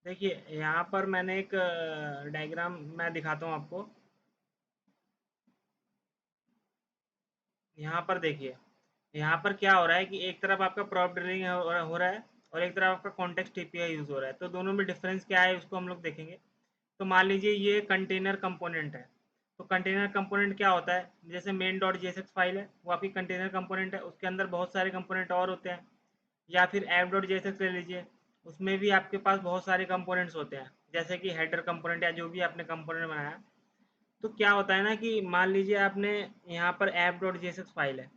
देखिए यहाँ पर मैंने एक डायग्राम मैं दिखाता हूँ आपको। यहाँ पर देखिए, यहाँ पर क्या हो रहा है कि एक तरफ आपका प्रॉप ड्रिलिंग हो रहा है और एक तरफ आपका कॉन्टेक्स्ट एपीआई यूज़ हो रहा है। तो दोनों में डिफरेंस क्या है उसको हम लोग देखेंगे। तो मान लीजिए ये कंटेनर कंपोनेंट है। तो कंटेनर कंपोनेंट क्या होता है, जैसे मेन डॉट जेएसएक्स फाइल है वो आपकी कंटेनर कंपोनेंट है, उसके अंदर बहुत सारे कंपोनेंट और होते हैं। या फिर ऐप डॉट जेएसएक्स ले लीजिए, उसमें भी आपके पास बहुत सारे कंपोनेंट्स होते हैं, जैसे कि हेडर कंपोनेंट या जो भी आपने कंपोनेंट बनाया। तो क्या होता है ना कि मान लीजिए आपने यहाँ पर ऐप डॉट जेएसएक्स फाइल है।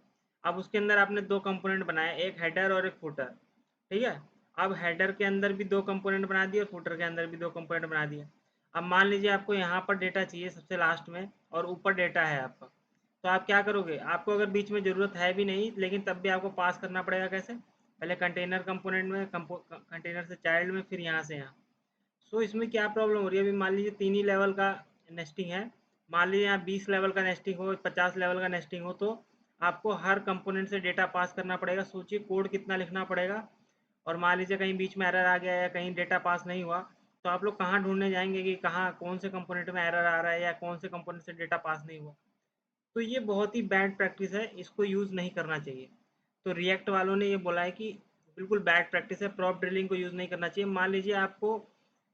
अब उसके अंदर आपने दो कंपोनेंट बनाए, एक हेडर और एक फुटर। ठीक है। अब हेडर के अंदर भी दो कंपोनेंट बना दिए और फुटर के अंदर भी दो कंपोनेंट बना दिए। अब मान लीजिए आपको यहाँ पर डेटा चाहिए सबसे लास्ट में और ऊपर डेटा है आपका। तो आप क्या करोगे, आपको अगर बीच में ज़रूरत है भी नहीं लेकिन तब भी आपको पास करना पड़ेगा। कैसे, पहले कंटेनर कंपोनेंट में, कंटेनर से चाइल्ड में, फिर यहाँ से यहाँ। सो इसमें क्या प्रॉब्लम हो रही है, अभी मान लीजिए 3 ही लेवल का नेस्टिंग है। मान लीजिए यहाँ 20 लेवल का नेस्टिंग हो, 50 लेवल का नेस्टिंग हो, तो आपको हर कंपोनेंट से डेटा पास करना पड़ेगा। सोचिए कोड कितना लिखना पड़ेगा। और मान लीजिए कहीं बीच में एरर आ गया या कहीं डेटा पास नहीं हुआ, तो आप लोग कहाँ ढूंढने जाएंगे कि कहाँ कौन से कंपोनेंट में एरर आ रहा है या कौन से कंपोनेंट से डेटा पास नहीं हुआ। तो ये बहुत ही बैड प्रैक्टिस है, इसको यूज़ नहीं करना चाहिए। तो रिएक्ट वालों ने ये बोला है कि बिल्कुल बैड प्रैक्टिस है, प्रॉप ड्रिलिंग को यूज़ नहीं करना चाहिए। मान लीजिए आपको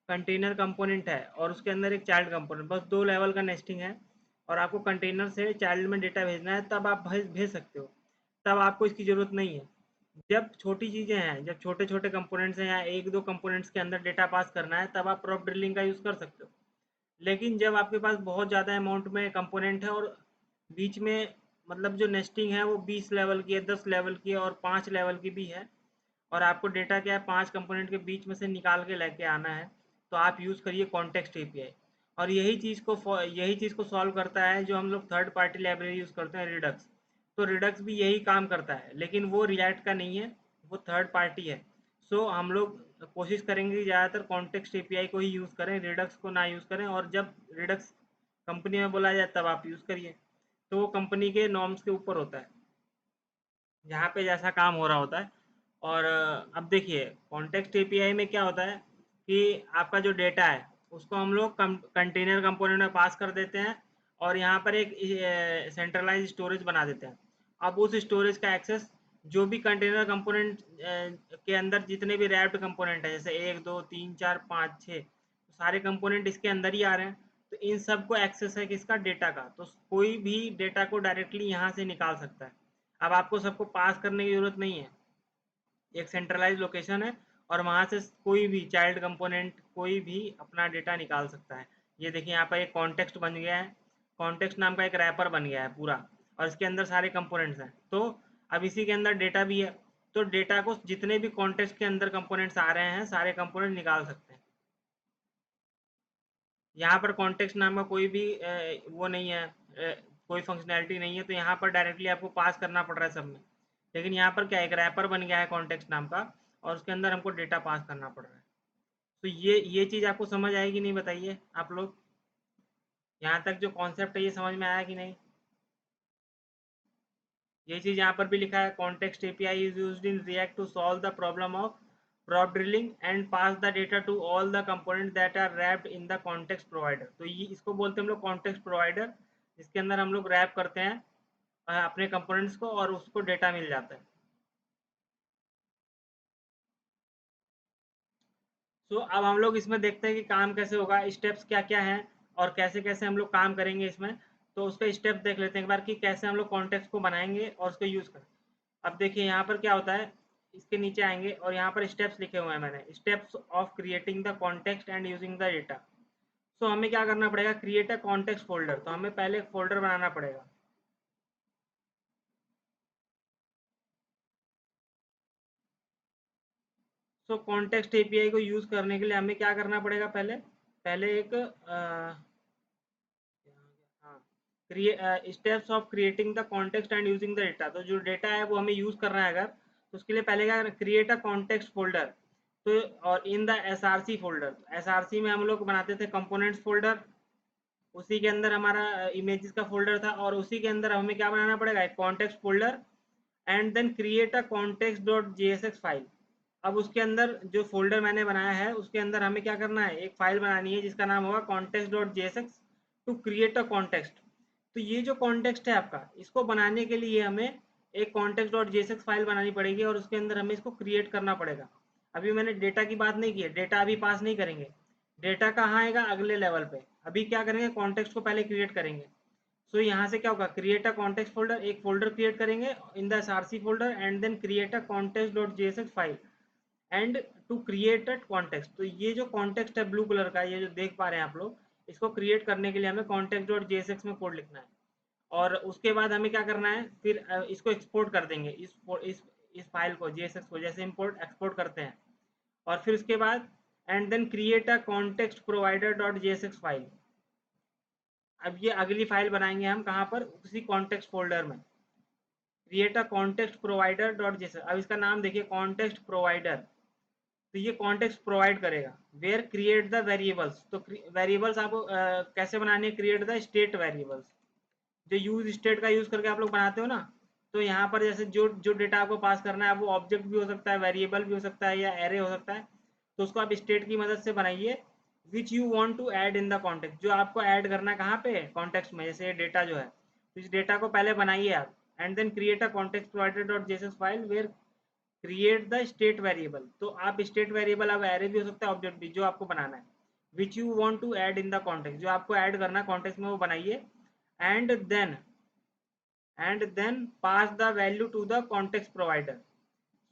कंटेनर कंपोनेंट है और उसके अंदर एक चाइल्ड कंपोनेंट, बस 2 लेवल का नेस्टिंग है और आपको कंटेनर से चाइल्ड में डेटा भेजना है, तब आप भेज सकते हो। तब आपको इसकी ज़रूरत नहीं है। जब छोटी चीज़ें हैं, जब छोटे छोटे कंपोनेंट्स हैं या एक दो कंपोनेंट्स के अंदर डेटा पास करना है, तब आप प्रॉप ड्रिलिंग का यूज़ कर सकते हो। लेकिन जब आपके पास बहुत ज़्यादा अमाउंट में कंपोनेंट है और बीच में, मतलब जो नेस्टिंग है वो 20 लेवल की है, 10 लेवल की है और 5 लेवल की भी है, और आपको डेटा क्या है 5 कंपोनेंट के बीच में से निकाल के लेके आना है, तो आप यूज़ करिए कॉन्टेक्स्ट एपीआई। और यही चीज़ को सॉल्व करता है जो हम लोग थर्ड पार्टी लाइब्रेरी यूज़ करते हैं, रिडक्स। तो रिडक्स भी यही काम करता है, लेकिन वो रिएक्ट का नहीं है, वो थर्ड पार्टी है। सो हम लोग कोशिश करेंगे कि ज़्यादातर कॉन्टेक्स्ट एपीआई को ही यूज़ करें, रिडक्स को ना यूज़ करें। और जब रिडक्स कंपनी में बोला जाए तब आप यूज़ करिए। तो वो कंपनी के नॉर्म्स के ऊपर होता है, जहाँ पे जैसा काम हो रहा होता है। और अब देखिए कॉन्टेक्स्ट एपीआई में क्या होता है कि आपका जो डेटा है उसको हम लोग कंटेनर कंपोनेंट में पास कर देते हैं और यहाँ पर एक सेंट्रलाइज स्टोरेज बना देते हैं। अब उस स्टोरेज का एक्सेस जो भी कंटेनर कंपोनेंट के अंदर जितने भी रैप्ड कंपोनेंट है, जैसे 1 2 3 4 5 6, सारे कंपोनेंट इसके अंदर ही आ रहे हैं। तो इन सब को एक्सेस है किसका, डेटा का। तो कोई भी डेटा को डायरेक्टली यहाँ से निकाल सकता है। अब आपको सबको पास करने की ज़रूरत नहीं है, एक सेंट्रलाइज लोकेशन है और वहाँ से कोई भी चाइल्ड कंपोनेंट कोई भी अपना डेटा निकाल सकता है। ये देखिए यहाँ पर एक कॉन्टेक्स्ट बन गया है, कॉन्टेक्स्ट नाम का एक रैपर बन गया है पूरा, और इसके अंदर सारे कंपोनेंट्स हैं। तो अब इसी के अंदर डेटा भी है, तो डेटा को जितने भी कॉन्टेक्स्ट के अंदर कंपोनेंट्स आ रहे हैं सारे कंपोनेंट निकाल सकते हैं। यहाँ पर कॉन्टेक्स्ट नाम का कोई भी वो नहीं है, कोई फंक्शनैलिटी नहीं है, तो यहाँ पर डायरेक्टली आपको पास करना पड़ रहा है सब में। लेकिन यहाँ पर क्या एक रैपर बन गया है कॉन्टेक्स्ट नाम का और उसके अंदर हमको डेटा पास करना पड़ रहा है। तो ये चीज़ आपको समझ आएगी नहीं, बताइए आप लोग, यहाँ तक जो कॉन्सेप्ट है ये समझ में आया कि नहीं। ये चीज़ यहाँ पर भी लिखा है, context API is used in React to solve the problem of prop drilling and pass the data to all the components that are wrapped in the context provider। तो ये इसको बोलते हैं हम लोग कॉन्टेक्स्ट प्रोवाइडर, जिसके अंदर हम लोग रैप करते हैं अपने कंपोनेंट्स को और उसको डेटा मिल जाता है। सो अब हम लोग इसमें देखते हैं कि काम कैसे होगा, स्टेप्स क्या क्या हैं और कैसे कैसे हम लोग काम करेंगे इसमें। तो उसका स्टेप देख लेते हैं एक बार कि कैसे हम लोग कॉन्टेक्स्ट को बनाएंगे और उसको यूज़ करें। अब देखिए यहाँ पर क्या होता है, इसके नीचे आएंगे और यहाँ पर स्टेप्स लिखे हुए हैं मैंने, steps of creating the context and using the data. So हमें क्या करना पड़ेगा, क्रिएट अ कॉन्टेक्स्ट फोल्डर। तो हमें पहले एक फोल्डर बनाना पड़ेगा। सो कॉन्टेक्स्ट एपीआई को यूज़ करने के लिए हमें क्या करना पड़ेगा, पहले पहले एक steps of creating the context and using the data. तो जो डेटा है वो हमें यूज़ करना है अगर, तो उसके लिए पहले क्या, क्रिएट अ कॉन्टेक्स्ट फोल्डर। तो और इन द एसआरसी फोल्डर, एसआरसी में हम लोग बनाते थे कंपोनेंट्स फोल्डर, उसी के अंदर हमारा इमेजेस का फोल्डर था और उसी के अंदर हमें क्या बनाना पड़ेगा, एक context folder. And then create a context dot JSX file. अब उसके अंदर जो फ़ोल्डर मैंने बनाया है उसके अंदर हमें क्या करना है, एक फ़ाइल बनानी है जिसका नाम होगा context.jsx to create a context. तो ये जो कॉन्टेक्स्ट है आपका, इसको बनाने के लिए हमें एक context.jsx फाइल बनानी पड़ेगी और उसके अंदर हमें इसको क्रिएट करना पड़ेगा। अभी मैंने डेटा की बात नहीं की है, डेटा अभी पास नहीं करेंगे। डेटा कहाँ आएगा, अगले लेवल पे। अभी क्या करेंगे, कॉन्टेक्स्ट को पहले क्रिएट करेंगे। सो यहाँ से क्या होगा, क्रिएट अ कॉन्टेक्स्ट फोल्डर, एक फोल्डर क्रिएट करेंगे in the SRC folder and then create a context.jsx file and to create a context. तो ये जो कॉन्टेक्स्ट है ब्लू कलर का, ये जो देख पा रहे हैं आप लोग, इसको क्रिएट करने के लिए हमें context.jsx में कोड लिखना है। और उसके बाद हमें क्या करना है, फिर इसको एक्सपोर्ट कर देंगे, इस फाइल को, JSX को, जैसे इम्पोर्ट एक्सपोर्ट करते हैं। और फिर उसके बाद and then create a context provider dot JSX file. अब ये अगली फाइल बनाएंगे हम कहाँ पर, उसी कॉन्टेक्स्ट फोल्डर में। Create a context provider dot JSX। अब इसका नाम देखिए, कॉन्टेक्स्ट प्रोवाइडर। तो ये कॉन्टेक्स्ट प्रोवाइड करेगा वेयर क्रिएट द वेरिएबल्स। तो वेरिएबल्स आपको कैसे बनाने हैं, क्रिएट द स्टेट वेरिएबल्स, जो यूज स्टेट का यूज करके आप लोग बनाते हो ना। तो यहाँ पर जैसे जो जो डेटा आपको पास करना है वो ऑब्जेक्ट भी हो सकता है, वेरिएबल भी हो सकता है, या एरे हो सकता है। तो उसको आप स्टेट की मदद से बनाइए, which you want to add in the context, जो आपको ऐड करना है कहाँ पे, कॉन्टेक्स्ट में। जैसे डेटा जो है, तो इस डेटा को पहले बनाइए आप, and then create a context provider dot JSX file where create the state variable. तो आप स्टेट वेरिएबल, अब एरे भी हो सकता है, ऑब्जेक्ट भी, जो आपको बनाना है। Which you want to add in the context, जो आपको ऐड करना है कॉन्टेक्स्ट में, वो बनाइए। And then pass the value to the context provider.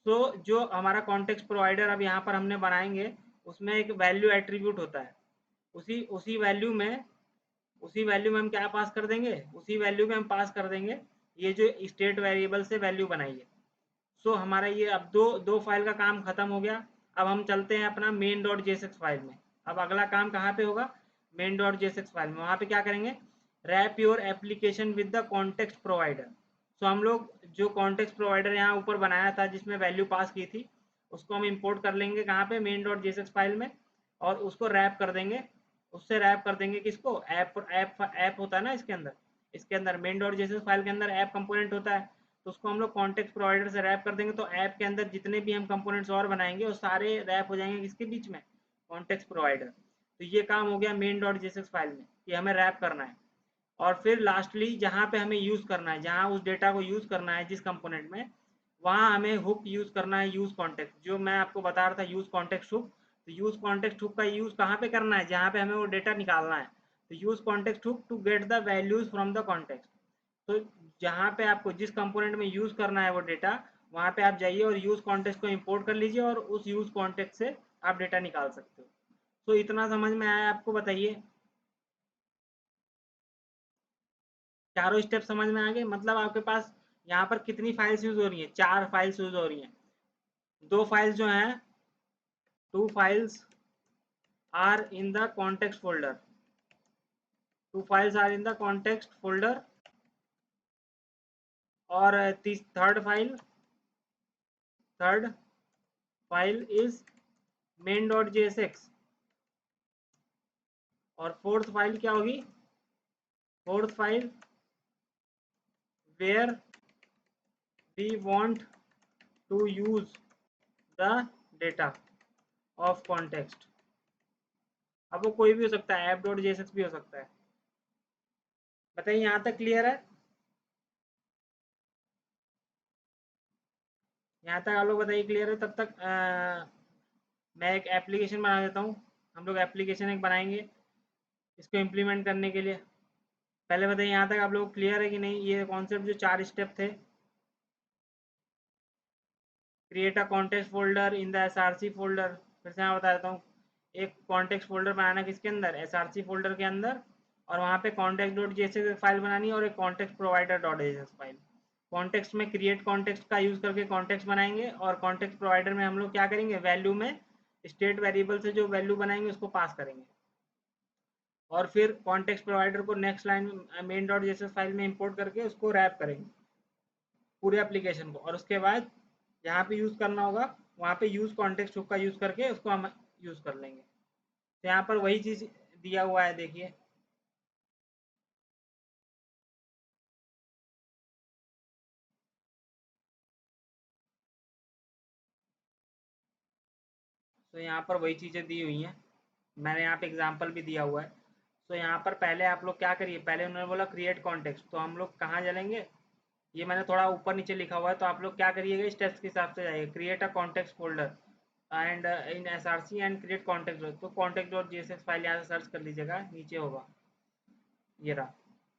So जो हमारा कॉन्टेक्स्ट प्रोवाइडर अब यहाँ पर हमने बनाएंगे, उसमें एक वैल्यू एट्रीब्यूट होता है। उसी उसी वैल्यू में उसी वैल्यू में हम क्या पास कर देंगे, उसी वैल्यू में हम पास कर देंगे ये जो स्टेट वेरिएबल से वैल्यू बनाई है। सो हमारा ये अब दो दो फाइल का काम खत्म हो गया। अब हम चलते हैं अपना मेन डॉट जेएसएक्स फाइल में। अब अगला काम कहाँ पे होगा, मेन डॉट जेएसएक्स फाइल में। वहाँ पे क्या करेंगे, wrap your application with the context provider. So हम लोग जो कॉन्टेक्स्ट प्रोवाइडर यहाँ ऊपर बनाया था जिसमें वैल्यू पास की थी, उसको हम इंपोर्ट कर लेंगे कहाँ पे, मेन डॉट जेएसएक्स फाइल में। और उसको रैप कर देंगे, उससे रैप कर देंगे किसको, ऐप ऐप ऐप होता है ना इसके अंदर मेन डॉट जेएसएक्स फाइल के अंदर ऐप कंपोनेंट होता है। तो उसको हम लोग कॉन्टेक्स्ट प्रोवाइडर से रैप कर देंगे। तो ऐप के अंदर जितने भी हम कंपोनेंट्स और बनाएंगे वो सारे रैप हो जाएंगे किसके बीच में, कॉन्टेक्स्ट प्रोवाइडर। तो ये काम हो गया मेन डॉट जेएसएक्स फाइल में, कि हमें रैप करना है। और फिर लास्टली जहाँ पे हमें यूज़ करना है, जहाँ उस डेटा को यूज़ करना है जिस कंपोनेंट में, वहाँ हमें हुक यूज़ करना है, यूज़ कॉन्टेक्स्ट, जो मैं आपको बता रहा था, यूज़ कॉन्टेक्स्ट हुक। तो यूज़ कॉन्टेक्स्ट हुक का यूज़ कहाँ पे करना है, जहाँ पे हमें वो डेटा निकालना है। तो use context hook to get the values from the context. तो जहाँ पे आपको जिस कंपोनेंट में यूज़ करना है वो डेटा, वहाँ पे आप जाइए और यूज़ कॉन्टेक्स्ट को इंपोर्ट कर लीजिए और उस यूज़ कॉन्टेक्स्ट से आप डेटा निकाल सकते हो। तो इतना समझ में आया आपको, बताइए। चारों स्टेप समझ में आ गए, मतलब आपके पास यहाँ पर कितनी फाइल्स यूज हो रही हैं, 4 फाइल्स यूज हो रही हैं। दो फाइल्स जो हैं, 2 files are in the context folder, 2 files are in the context folder. और third file is main dot JSX. और फोर्थ फाइल क्या होगी, fourth file where we want to use the data of context. अब वो कोई भी हो सकता है, ऐप डॉट जेएसएक्स भी हो सकता है। बताइए, यहाँ तक क्लियर है? यहाँ तक आप लोग बताइए क्लियर है? तब तक मैं एक एप्लीकेशन बना देता हूँ। हम लोग एप्लीकेशन एक बनाएंगे इसको इम्प्लीमेंट करने के लिए। पहले बताइए, यहाँ तक आप लोग क्लियर है कि नहीं, ये कॉन्सेप्ट जो 4 स्टेप थे। Create a context folder in the SRC folder. फिर से मैं बता देता हूँ, एक कॉन्टेक्स्ट फोल्डर बनाना किसके अंदर, एसआरसी फोल्डर के अंदर। और वहाँ पे कॉन्टेक्ट डॉट जेएसएक्स फाइल बनानी है और एक context provider dot JSX file. Context में क्रिएट कॉन्टेक्स्ट का यूज़ करके कॉन्टेक्स्ट बनाएंगे, और कॉन्टेक्स्ट प्रोवाइडर में हम लोग क्या करेंगे, वैल्यू में स्टेट वेरिएबल से जो वैल्यू बनाएंगे उसको पास करेंगे। और फिर कॉन्टेक्स्ट प्रोवाइडर को नेक्स्ट लाइन में मेन डॉट जेएसएक्स फाइल में इंपोर्ट करके उसको रैप करेंगे पूरे एप्लीकेशन को। और उसके बाद जहाँ पे यूज़ करना होगा वहाँ पे यूज़ कॉन्टेक्स्ट हुक का यूज़ करके उसको हम यूज़ कर लेंगे। तो यहाँ पर वही चीज़ दिया हुआ है, देखिए। तो यहाँ पर वही चीज़ें दी हुई हैं, मैंने यहाँ पे एग्जांपल भी दिया हुआ है। तो यहाँ पर पहले आप लोग क्या करिए, पहले उन्होंने बोला क्रिएट कॉन्टेक्स्ट, तो हम लोग कहाँ चलेंगे, ये मैंने थोड़ा ऊपर नीचे लिखा हुआ है, तो आप लोग क्या करिएगा, स्टेप्स के हिसाब से जाइए। Create a context folder and in SRC and create contact, तो कॉन्टेक्ट डॉट जेएसएक्स फाइल यहाँ से सर्च कर लीजिएगा, नीचे होगा ये रहा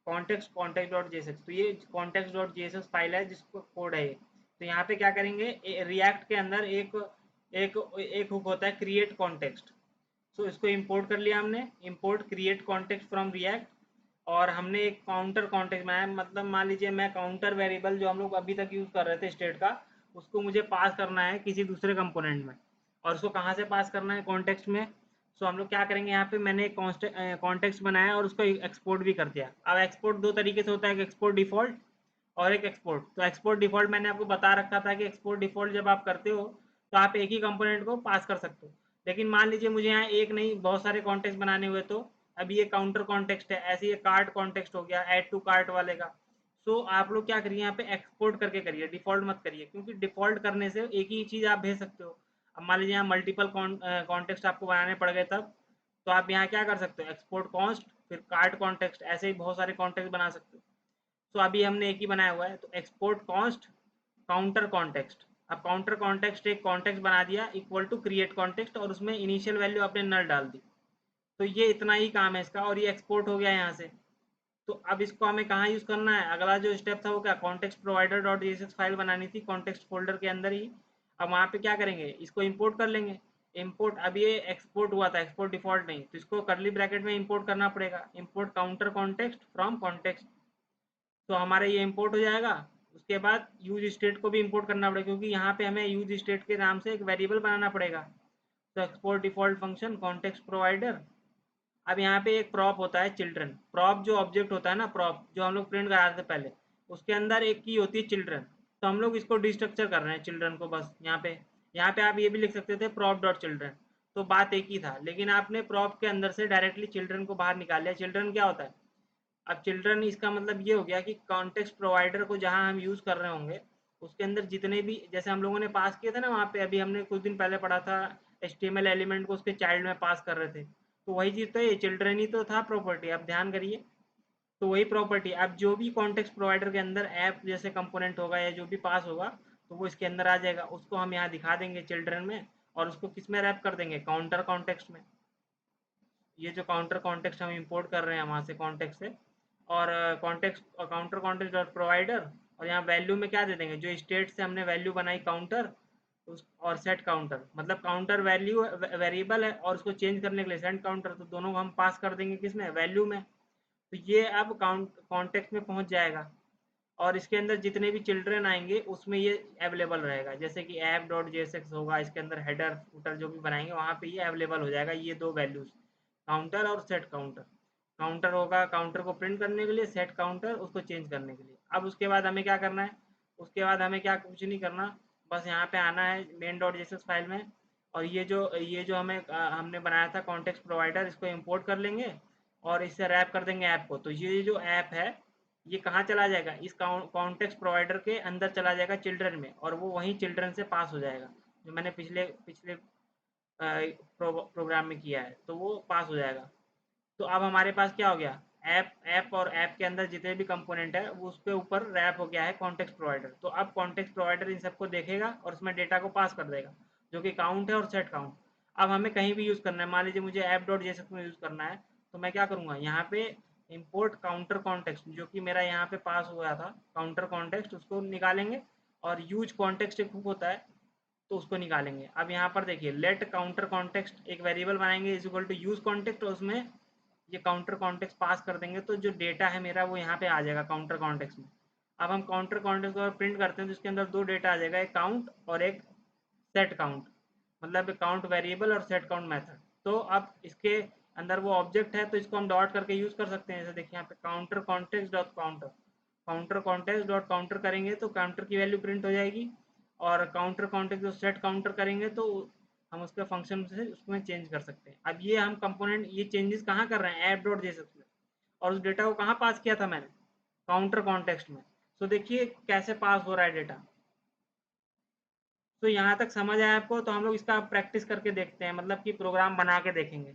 कॉन्टेक्स्ट कॉन्टेक्ट डॉट जेएसएक्स। तो ये कॉन्टेक्स्ट डॉट जेएसएक्स फाइल है जिसको कोड है ये। तो यहाँ पे क्या करेंगे, रिएक्ट के अंदर एक एक एक हुक होता है क्रिएट कॉन्टेक्स्ट। सो इसको इंपोर्ट कर लिया हमने, import create context from react. और हमने एक काउंटर कॉन्टेक्स्ट में, मतलब मान लीजिए मैं काउंटर वेरिएबल जो हम लोग अभी तक यूज़ कर रहे थे स्टेट का, उसको मुझे पास करना है किसी दूसरे कंपोनेंट में। और उसको कहाँ से पास करना है, कॉन्टेक्स्ट में। सो हम लोग क्या करेंगे, यहाँ पे मैंने एक कॉन्टेक्स्ट बनाया और उसको एक्सपोर्ट भी कर दिया। अब एक्सपोर्ट दो तरीके से होता है, एक एक्सपोर्ट डिफॉल्ट और एक एक्सपोर्ट। तो एक्सपोर्ट डिफॉल्ट मैंने आपको बता रखा था कि एक्सपोर्ट डिफॉल्ट जब आप करते हो तो आप एक ही कंपोनेंट को पास कर सकते हो। लेकिन मान लीजिए मुझे यहाँ एक नहीं बहुत सारे कॉन्टेक्स्ट बनाने हुए, तो अभी ये काउंटर कॉन्टेक्स्ट है, ऐसे ये कार्ट कॉन्टेक्स्ट हो गया, ऐड टू कार्ट वाले का। सो आप लोग क्या करिए, यहाँ पे एक्सपोर्ट करके करिए, डिफॉल्ट मत करिए, क्योंकि डिफॉल्ट करने से एक ही चीज़ आप भेज सकते हो। अब मान लीजिए यहाँ मल्टीपल कॉन्टेक्स्ट आपको बनाने पड़ गए तब, तो आप यहाँ क्या कर सकते हो, एक्सपोर्ट कॉन्स्ट फिर कार्ट कॉन्टेक्स्ट, ऐसे ही बहुत सारे कॉन्टेक्स्ट बना सकते हो। तो अभी हमने एक ही बनाया हुआ है, तो एक्सपोर्ट कॉन्स्ट काउंटर कॉन्टेक्स्ट। अब काउंटर कॉन्टेक्स्ट एक कॉन्टेक्स्ट बना दिया इक्वल टू क्रिएट कॉन्टेक्स्ट, और उसमें इनिशियल वैल्यू आपने नल डाल दी। तो ये इतना ही काम है इसका, और ये एक्सपोर्ट हो गया यहाँ से। तो अब इसको हमें कहाँ यूज़ करना है, अगला जो स्टेप था वो क्या, context provider dot JSX file बनानी थी कॉन्टेक्स्ट फोल्डर के अंदर ही। अब वहाँ पे क्या करेंगे, इसको इंपोर्ट कर लेंगे। इंपोर्ट, अब ये एक्सपोर्ट हुआ था, एक्सपोर्ट डिफॉल्ट नहीं, तो इसको करली ब्रैकेट में इंपोर्ट करना पड़ेगा, import counter context from context. तो हमारा ये इंपोर्ट हो जाएगा। उसके बाद यूज स्टेट को भी इंपोर्ट करना पड़ेगा, क्योंकि यहाँ पे हमें यूज स्टेट के नाम से एक वेरिएबल बनाना पड़ेगा। तो export default function context provider. अब यहाँ पे एक प्रॉप होता है चिल्ड्रन, प्रॉप जो ऑब्जेक्ट होता है ना, प्रॉप जो हम लोग प्रिंट करा रहे थे पहले, उसके अंदर एक की होती है चिल्ड्रन। तो हम लोग इसको डिस्ट्रक्चर कर रहे हैं चिल्ड्रन को, बस यहाँ पे आप ये भी लिख सकते थे प्रॉप डॉट चिल्ड्रन। तो बात एक ही था, लेकिन आपने प्रॉप के अंदर से डायरेक्टली चिल्ड्रन को बाहर निकाल लिया। चिल्ड्रन क्या होता है, अब चिल्ड्रन इसका मतलब ये हो गया कि कॉन्टेक्स्ट प्रोवाइडर को जहाँ हम यूज़ कर रहे होंगे, उसके अंदर जितने भी, जैसे हम लोगों ने पास किए थे ना वहाँ पे, अभी हमने कुछ दिन पहले पढ़ा था, HTML एलिमेंट को उसके चाइल्ड में पास कर रहे थे, तो वही चीज़ तो ये चिल्ड्रन ही तो था प्रॉपर्टी। अब ध्यान करिए, तो वही प्रॉपर्टी अब जो भी कॉन्टेक्स्ट प्रोवाइडर के अंदर ऐप जैसे कंपोनेंट होगा या जो भी पास होगा, तो वो इसके अंदर आ जाएगा। उसको हम यहाँ दिखा देंगे चिल्ड्रन में, और उसको किस में रैप कर देंगे, काउंटर कॉन्टेक्स्ट में। ये जो काउंटर कॉन्टेक्स्ट हम इंपोर्ट कर रहे हैं वहाँ से कॉन्टेक्स्ट से, और context counter context dot provider, और यहाँ वैल्यू में क्या दे देंगे, जो स्टेट से हमने वैल्यू बनाई काउंटर, उस और सेट काउंटर, मतलब काउंटर वैल्यू वेरिएबल है और उसको चेंज करने के लिए सेट काउंटर, तो दोनों को हम पास कर देंगे किसमें, वैल्यू में। तो ये अब काउंट कॉन्टेक्स्ट में पहुँच जाएगा, और इसके अंदर जितने भी चिल्ड्रन आएंगे उसमें ये अवेलेबल रहेगा, जैसे कि ऐप डॉट जेएसएक्स होगा, इसके अंदर हेडर फुटर जो भी बनाएंगे वहाँ पे ये अवेलेबल हो जाएगा, ये दो वैल्यूज, काउंटर और सेट काउंटर। काउंटर होगा काउंटर को प्रिंट करने के लिए, सेट काउंटर उसको चेंज करने के लिए। अब उसके बाद हमें क्या करना है, उसके बाद हमें क्या कुछ नहीं करना, बस यहाँ पे आना है मेन डॉट जेएसएक्स फाइल में, और ये जो हमने बनाया था कॉन्टेक्स्ट प्रोवाइडर, इसको इम्पोर्ट कर लेंगे और इससे रैप कर देंगे ऐप को। तो ये जो ऐप है ये कहाँ चला जाएगा, इस कॉन्टेक्स्ट प्रोवाइडर के अंदर चला जाएगा चिल्ड्रन में, और वो वहीं चिल्ड्रन से पास हो जाएगा, जो मैंने पिछले पिछले प्रोग्राम में किया है, तो वो पास हो जाएगा। तो अब हमारे पास क्या हो गया, ऐप ऐप और ऐप के अंदर जितने भी कंपोनेंट है वो उसके ऊपर रैप हो गया है कॉन्टेक्स्ट प्रोवाइडर। तो अब कॉन्टेक्स्ट प्रोवाइडर इन सबको देखेगा और उसमें डेटा को पास कर देगा, जो कि काउंट है और सेट काउंट। अब हमें कहीं भी यूज़ करना है, मान लीजिए मुझे ऐप डॉट जेएसएक्स में यूज़ करना है, तो मैं क्या करूँगा, यहाँ पे इम्पोर्ट काउंटर कॉन्टेक्स्ट, जो कि मेरा यहाँ पे पास हुआ था काउंटर कॉन्टेक्स्ट, उसको निकालेंगे। और यूज कॉन्टेक्स्ट एक हुक होता है, तो उसको निकालेंगे। अब यहाँ पर देखिए लेट काउंटर कॉन्टेक्स्ट एक वेरिएबल बनाएंगे is equal to use context, और उसमें ये काउंटर कॉन्टेक्स्ट पास कर देंगे, तो जो डेटा है मेरा वो यहाँ पे आ जाएगा काउंटर कॉन्टेक्स्ट में। अब हम काउंटर कॉन्टेक्स्ट को प्रिंट करते हैं तो इसके अंदर दो डेटा आ जाएगा, एक काउंट और एक सेट काउंट, मतलब काउंट वेरिएबल और सेट काउंट मेथड। तो अब इसके अंदर वो ऑब्जेक्ट है, तो इसको हम डॉट करके यूज़ कर सकते हैं। जैसे देखिए यहाँ पे counter context dot counter, counter context dot counter करेंगे तो काउंटर की वैल्यू प्रिंट हो जाएगी, और काउंटर कॉन्टेक्स्ट जो सेट काउंटर करेंगे तो हम उसके फंक्शन से उसमें चेंज कर सकते हैं। अब ये हम कंपोनेंट ये चेंजेस कहाँ कर रहे हैं, ऐप डॉट जेएसएक्स में, और उस डेटा को कहाँ पास किया था मैंने, काउंटर कॉन्टेक्स्ट में। तो देखिए कैसे पास हो रहा है डेटा। तो यहाँ तक समझ आया आपको? तो हम लोग इसका प्रैक्टिस करके देखते हैं, मतलब कि प्रोग्राम बना के देखेंगे।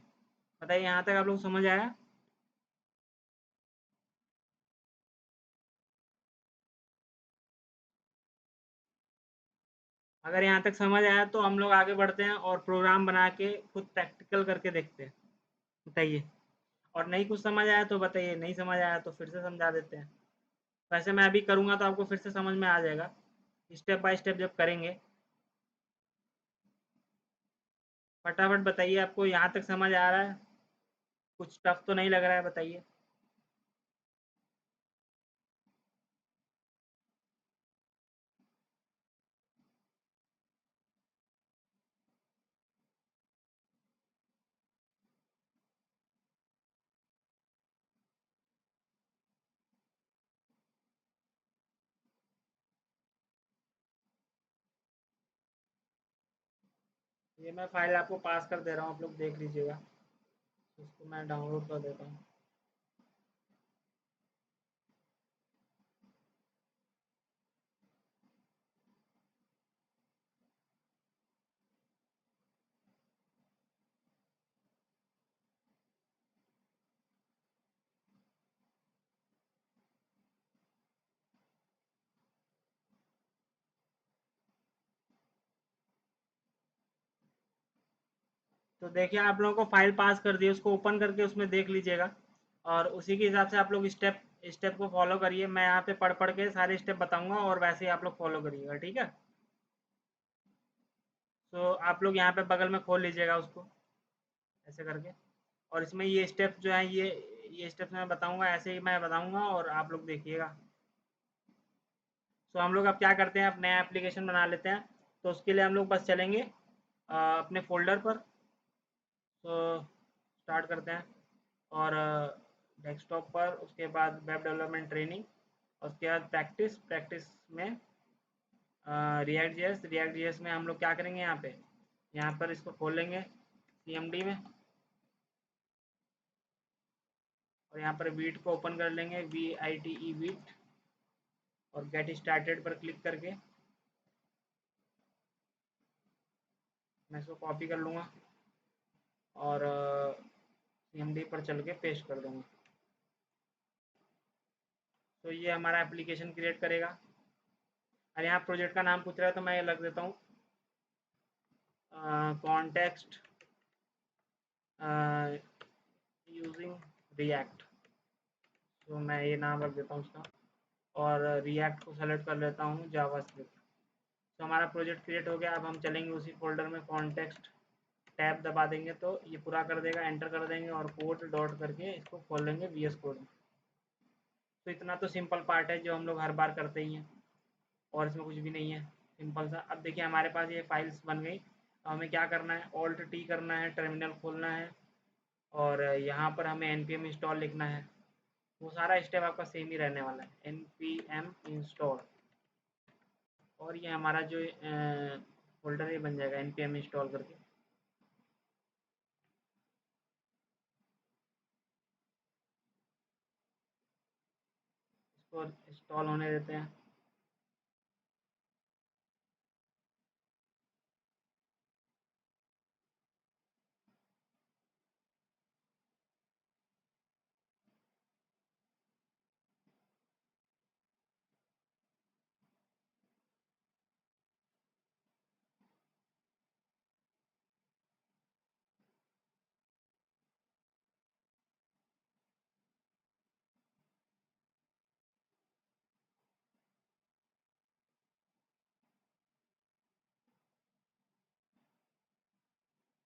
बताइए यहाँ तक आप लोग समझ आया? अगर यहाँ तक समझ आया तो हम लोग आगे बढ़ते हैं और प्रोग्राम बना के खुद प्रैक्टिकल करके देखते हैं। बताइए। और नहीं कुछ समझ आया तो बताइए, नहीं समझ आया तो फिर से समझा देते हैं। वैसे मैं अभी करूँगा तो आपको फिर से समझ में आ जाएगा, स्टेप बाय स्टेप जब करेंगे। फटाफट बताइए, आपको यहाँ तक समझ आ रहा है? कुछ टफ तो नहीं लग रहा है? बताइए। ये मैं फाइल आपको पास कर दे रहा हूँ, आप लोग देख लीजिएगा। इसको मैं डाउनलोड कर देता हूँ। तो देखिए, आप लोगों को फाइल पास कर दी, उसको ओपन करके उसमें देख लीजिएगा और उसी के हिसाब से आप लोग स्टेप स्टेप को फॉलो करिए। मैं यहाँ पे पढ़ पढ़ के सारे स्टेप बताऊंगा और वैसे ही आप लोग फॉलो करिएगा, ठीक है? तो आप लोग यहाँ पे बगल में खोल लीजिएगा उसको, ऐसे करके। और इसमें ये स्टेप जो है, ये स्टेप्स मैं बताऊंगा, ऐसे ही मैं बताऊंगा और आप लोग देखिएगा। तो हम लोग अब क्या करते हैं, अब नया एप्लीकेशन बना लेते हैं। तो उसके लिए हम लोग बस चलेंगे अपने फ़ोल्डर पर। तो स्टार्ट करते हैं और डेस्कटॉप पर, उसके बाद वेब डेवलपमेंट ट्रेनिंग, उसके बाद प्रैक्टिस। प्रैक्टिस में रिएक्ट जेएस में हम लोग क्या करेंगे, यहाँ पर इसको खोल लेंगे सीएमडी में और यहाँ पर वीट को ओपन कर लेंगे, VITE वीट, और गेट स्टार्टेड पर क्लिक करके मैं इसको कॉपी कर लूँगा और सीएमडी पर चल के पेस्ट कर दूँगा। तो ये हमारा एप्लीकेशन क्रिएट करेगा। और यहाँ प्रोजेक्ट का नाम पूछ रहा है तो मैं ये लग देता हूँ, कॉन्टेक्स्ट यूजिंग रिएक्ट। तो मैं ये नाम रख देता हूँ उसका और रिएक्ट को सेलेक्ट कर लेता हूँ जावास्क्रिप्ट। तो हमारा प्रोजेक्ट क्रिएट हो गया। अब हम चलेंगे उसी फोल्डर में, कॉन्टेक्स्ट टैब दबा देंगे तो ये पूरा कर देगा, एंटर कर देंगे और कोड डॉट करके इसको खोल लेंगे VS कोड में। तो इतना तो सिंपल पार्ट है जो हम लोग हर बार करते ही हैं और इसमें कुछ भी नहीं है, सिंपल सा। अब देखिए हमारे पास ये फाइल्स बन गई। अब हमें क्या करना है, ऑल्ट टी करना है, टर्मिनल खोलना है और यहाँ पर हमें npm इंस्टॉल लिखना है। वो सारा स्टेप आपका सेम ही रहने वाला है, npm इंस्टॉल। और ये हमारा जो फोल्डर ये बन जाएगा npm इंस्टॉल करके। इसको इंस्टॉल होने देते हैं।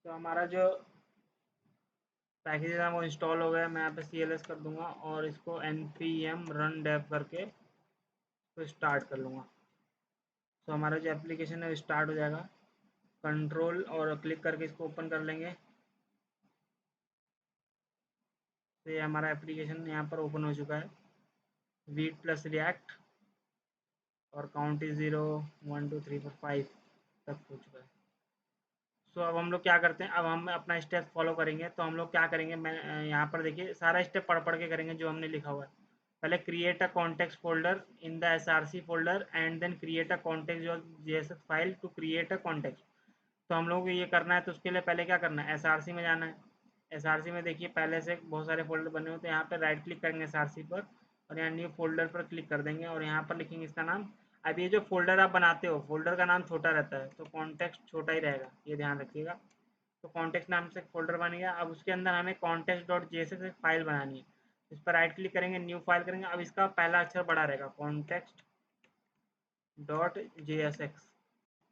तो हमारा जो पैकेज है वो इंस्टॉल हो गया। मैं यहाँ पे CLS कर दूंगा और इसको npm run dev करके तो स्टार्ट कर लूँगा। तो हमारा जो एप्लीकेशन है वो स्टार्ट हो जाएगा। कंट्रोल और क्लिक करके इसको ओपन कर लेंगे। तो ये हमारा एप्लीकेशन यहाँ पर ओपन हो चुका है, वीट प्लस रिएक्ट, और काउंट इज 0 1 2 3 4 5 तक हो चुका है। सो अब हम लोग क्या करते हैं, अब हम अपना स्टेप फॉलो करेंगे। तो हम लोग क्या करेंगे, मैं यहाँ पर देखिए सारा स्टेप पढ़ पढ़ के करेंगे जो हमने लिखा हुआ है। पहले create a context folder in the SRC folder and then create a context dot JSX file to create a context. तो हम लोगों को ये करना है, तो उसके लिए पहले क्या करना है, SRC में जाना है। SRC में देखिए पहले से बहुत सारे फोल्डर बने होते हैं, यहाँ पर राइट क्लिक करेंगे SRC पर और यहाँ न्यू फोल्डर पर क्लिक कर देंगे और यहाँ पर लिखेंगे इसका नाम। अब ये जो फोल्डर आप बनाते हो, फोल्डर का नाम छोटा रहता है तो कॉन्टेक्स्ट छोटा ही रहेगा, ये ध्यान रखिएगा। तो कॉन्टेक्स्ट नाम से फोल्डर बन गया। अब उसके अंदर हमें कॉन्टेक्स्ट डॉट JSX एक फाइल बनानी है। इस पर राइट क्लिक करेंगे, न्यू फाइल करेंगे। अब इसका पहला अक्षर बड़ा रहेगा, कॉन्टेक्स्ट डॉट JSX।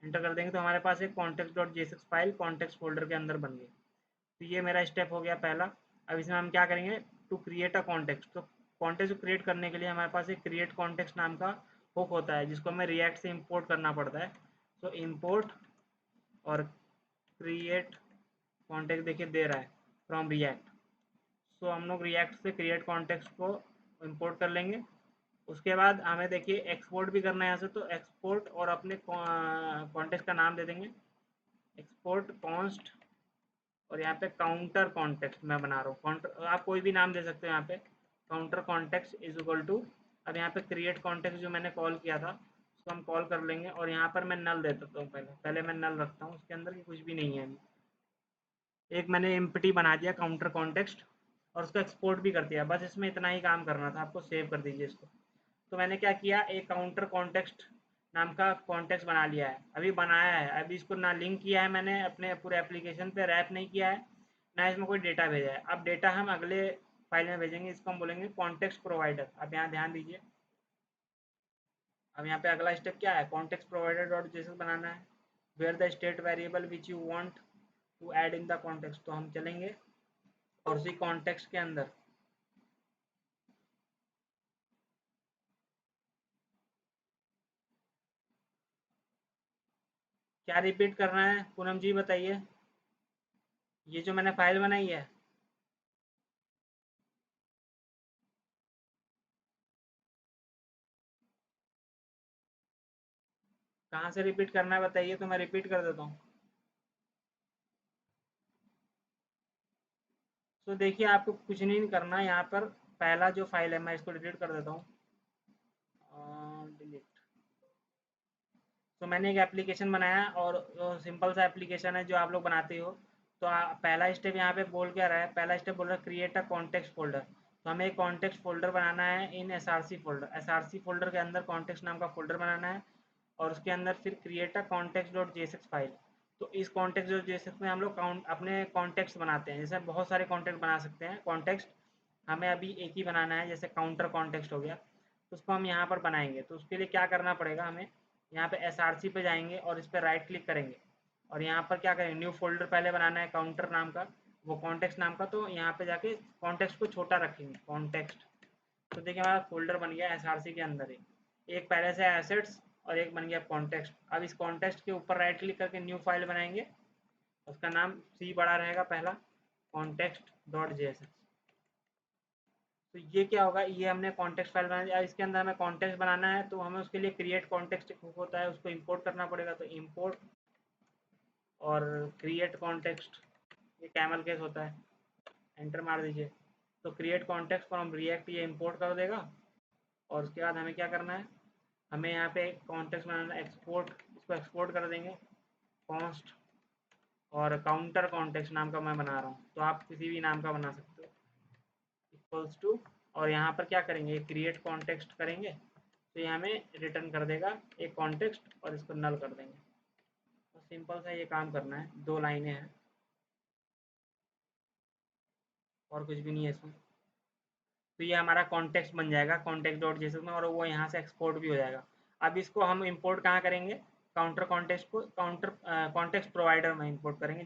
एंटर कर देंगे तो हमारे पास एक context dot JSX file context folder के अंदर बन गई। तो ये मेरा स्टेप हो गया पहला। अब इसमें हम क्या करेंगे, टू क्रिएट अ कॉन्टेक्स्ट। तो कॉन्टेक्स्ट को क्रिएट करने के लिए हमारे पास एक क्रिएट कॉन्टेक्स्ट नाम का हुक होता है, जिसको हमें रिएक्ट से इंपोर्ट करना पड़ता है। तो इंपोर्ट और क्रिएट कॉन्टेक्स्ट देखिए दे रहा है फ्रॉम रिएक्ट। सो हम लोग रिएक्ट से क्रिएट कॉन्टेक्स्ट को इंपोर्ट कर लेंगे। उसके बाद हमें देखिए एक्सपोर्ट भी करना है यहाँ से, तो एक्सपोर्ट और अपने कॉन्टेक्स्ट का नाम दे देंगे, एक्सपोर्ट कॉन्स्ट। और यहाँ पे काउंटर कॉन्टेक्स्ट मैं बना रहा हूँ, काउंटर आप कोई भी नाम दे सकते हो यहाँ पे। Counter context is equal to, अब यहाँ पे क्रिएट कॉन्टेक्स्ट जो मैंने कॉल किया था उसको हम कॉल कर लेंगे और यहाँ पर मैं नल दे देता हूँ। पहले मैं नल रखता हूँ, उसके अंदर की कुछ भी नहीं है। एक मैंने एम्प्टी बना दिया काउंटर कॉन्टेक्स्ट और उसको एक्सपोर्ट भी कर दिया। बस इसमें इतना ही काम करना था आपको, सेव कर दीजिए इसको। तो मैंने क्या किया, एक काउंटर कॉन्टेक्स्ट नाम का कॉन्टेक्स्ट बना लिया है, अभी बनाया है। अभी इसको ना लिंक किया है मैंने अपने पूरे एप्लीकेशन पे, रैप नहीं किया है, ना इसमें कोई डेटा भेजा है। अब डेटा हम अगले फाइल में भेजेंगे, इसको हम बोलेंगे कॉन्टेक्स्ट प्रोवाइडर। अब यहाँ ध्यान दीजिए, अब यहाँ पे अगला स्टेप क्या है, कॉन्टेक्स्ट प्रोवाइडर डॉट जेसन बनाना है, where the state variable which you want to add in the context. तो हम चलेंगे और उसी कॉन्टेक्स्ट के अंदर क्या रिपीट करना है, पूनम जी बताइए। ये जो मैंने फाइल बनाई है, कहाँ से रिपीट करना है बताइए, तो मैं रिपीट कर देता हूँ। तो देखिए आपको कुछ नहीं करना, यहाँ पर पहला जो फाइल है मैं इसको डिलीट कर देता हूँ, डिलीट। तो मैंने एक एप्लीकेशन बनाया और सिंपल सा एप्लीकेशन है जो आप लोग बनाते हो। तो पहला स्टेप यहाँ पे बोल क्या रहा है, पहला स्टेप बोल रहा है क्रिएट अ कॉन्टेक्स्ट फोल्डर। तो हमें एक कॉन्टेक्स्ट फोल्डर बनाना है इन SRC फोल्डर। SRC फोल्डर के अंदर कॉन्टेक्स्ट नाम का फोल्डर बनाना है और उसके अंदर फिर create a context dot JSX file. तो इस कॉन्टेक्स्ट डॉट JSX में हम लोग अपने कॉन्टेक्स्ट बनाते हैं, जैसे बहुत सारे कॉन्टेक्ट बना सकते हैं। कॉन्टेक्स्ट हमें अभी एक ही बनाना है, जैसे काउंटर कॉन्टेक्स्ट हो गया, तो उसको हम यहाँ पर बनाएंगे। तो उसके लिए क्या करना पड़ेगा, हमें यहाँ पे SRC पे जाएंगे और इस पर राइट क्लिक करेंगे और यहाँ पर क्या करेंगे, न्यू फोल्डर पहले बनाना है काउंटर नाम का, वो कॉन्टेक्स्ट नाम का। तो यहाँ पे जाके कॉन्टेक्स्ट को छोटा रखेंगे, कॉन्टेक्स्ट। तो देखिए हमारा फोल्डर बन गया SRC के अंदर ही, एक पहले से एसेट्स और एक बन गया कॉन्टेक्स्ट। अब इस कॉन्टेक्स्ट के ऊपर राइट क्लिक करके न्यू फाइल बनाएंगे, उसका नाम C बड़ा रहेगा पहला, कॉन्टेक्स्ट डॉट JSX। तो ये क्या होगा, ये हमने कॉन्टेक्स्ट फाइल बना दिया। इसके अंदर हमें कॉन्टेक्स्ट बनाना है, तो हमें उसके लिए क्रिएट कॉन्टेक्स्ट होता है, उसको इंपोर्ट करना पड़ेगा। तो इंपोर्ट और क्रिएट कॉन्टेक्स्ट, ये कैमल केस होता है, एंटर मार दीजिए। तो क्रिएट कॉन्टेक्स्ट फ्रॉम रिएक्ट ये इंपोर्ट कर देगा। और उसके बाद हमें क्या करना है, हमें यहाँ पे कॉन्टेक्स्ट बनाना है, एक्सपोर्ट, इसको एक्सपोर्ट कर देंगे कॉन्स्ट। और काउंटर कॉन्टेक्स्ट नाम का मैं बना रहा हूँ, तो आप किसी भी नाम का बना सकते हो, इक्वल्स टू। और यहाँ पर क्या करेंगे, क्रिएट कॉन्टेक्स्ट करेंगे तो ये हमें रिटर्न कर देगा एक कॉन्टेक्स्ट और इसको नल कर देंगे। तो सिंपल सा ये काम करना है, 2 लाइनें हैं और कुछ भी नहीं है इसमें। तो ये हमारा कॉन्टेक्स्ट बन जाएगा कॉन्टेक्स्ट डॉट जेसन में, और वो यहाँ से एक्सपोर्ट भी हो जाएगा। अब इसको हम इंपोर्ट कहाँ करेंगे, काउंटर कॉन्टेक्स्ट को काउंटर कॉन्टेक्स्ट प्रोवाइडर में इंपोर्ट करेंगे,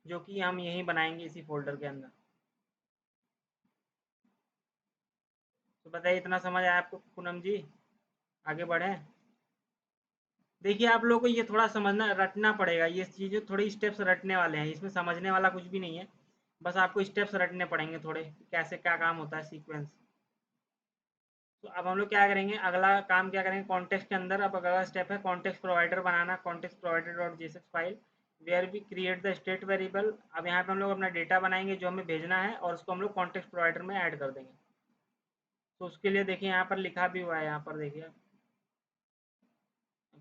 जो कि हम यहीं बनाएंगे इसी फोल्डर के अंदर। तो बताइए इतना समझ आया आपको पूनम जी, आगे बढ़ें। देखिए आप लोगों को ये थोड़ा समझना रटना पड़ेगा, ये चीज़ें थोड़ी स्टेप्स रटने वाले हैं, इसमें समझने वाला कुछ भी नहीं है, बस आपको स्टेप्स रटने पड़ेंगे थोड़े, कैसे क्या काम होता है, सीक्वेंस। तो अब हम लोग क्या करेंगे, अगला काम क्या करेंगे, कॉन्टेक्स्ट के अंदर अब अगला स्टेप है कॉन्टेक्स्ट प्रोवाइडर बनाना, context provider dot JSX file where we create the state variable. अब यहाँ पे हम लोग अपना डेटा बनाएंगे जो हमें भेजना है और उसको हम लोग कॉन्टेक्स्ट प्रोवाइडर में ऐड कर देंगे। तो उसके लिए देखिए यहाँ पर लिखा भी हुआ है, यहाँ पर देखिए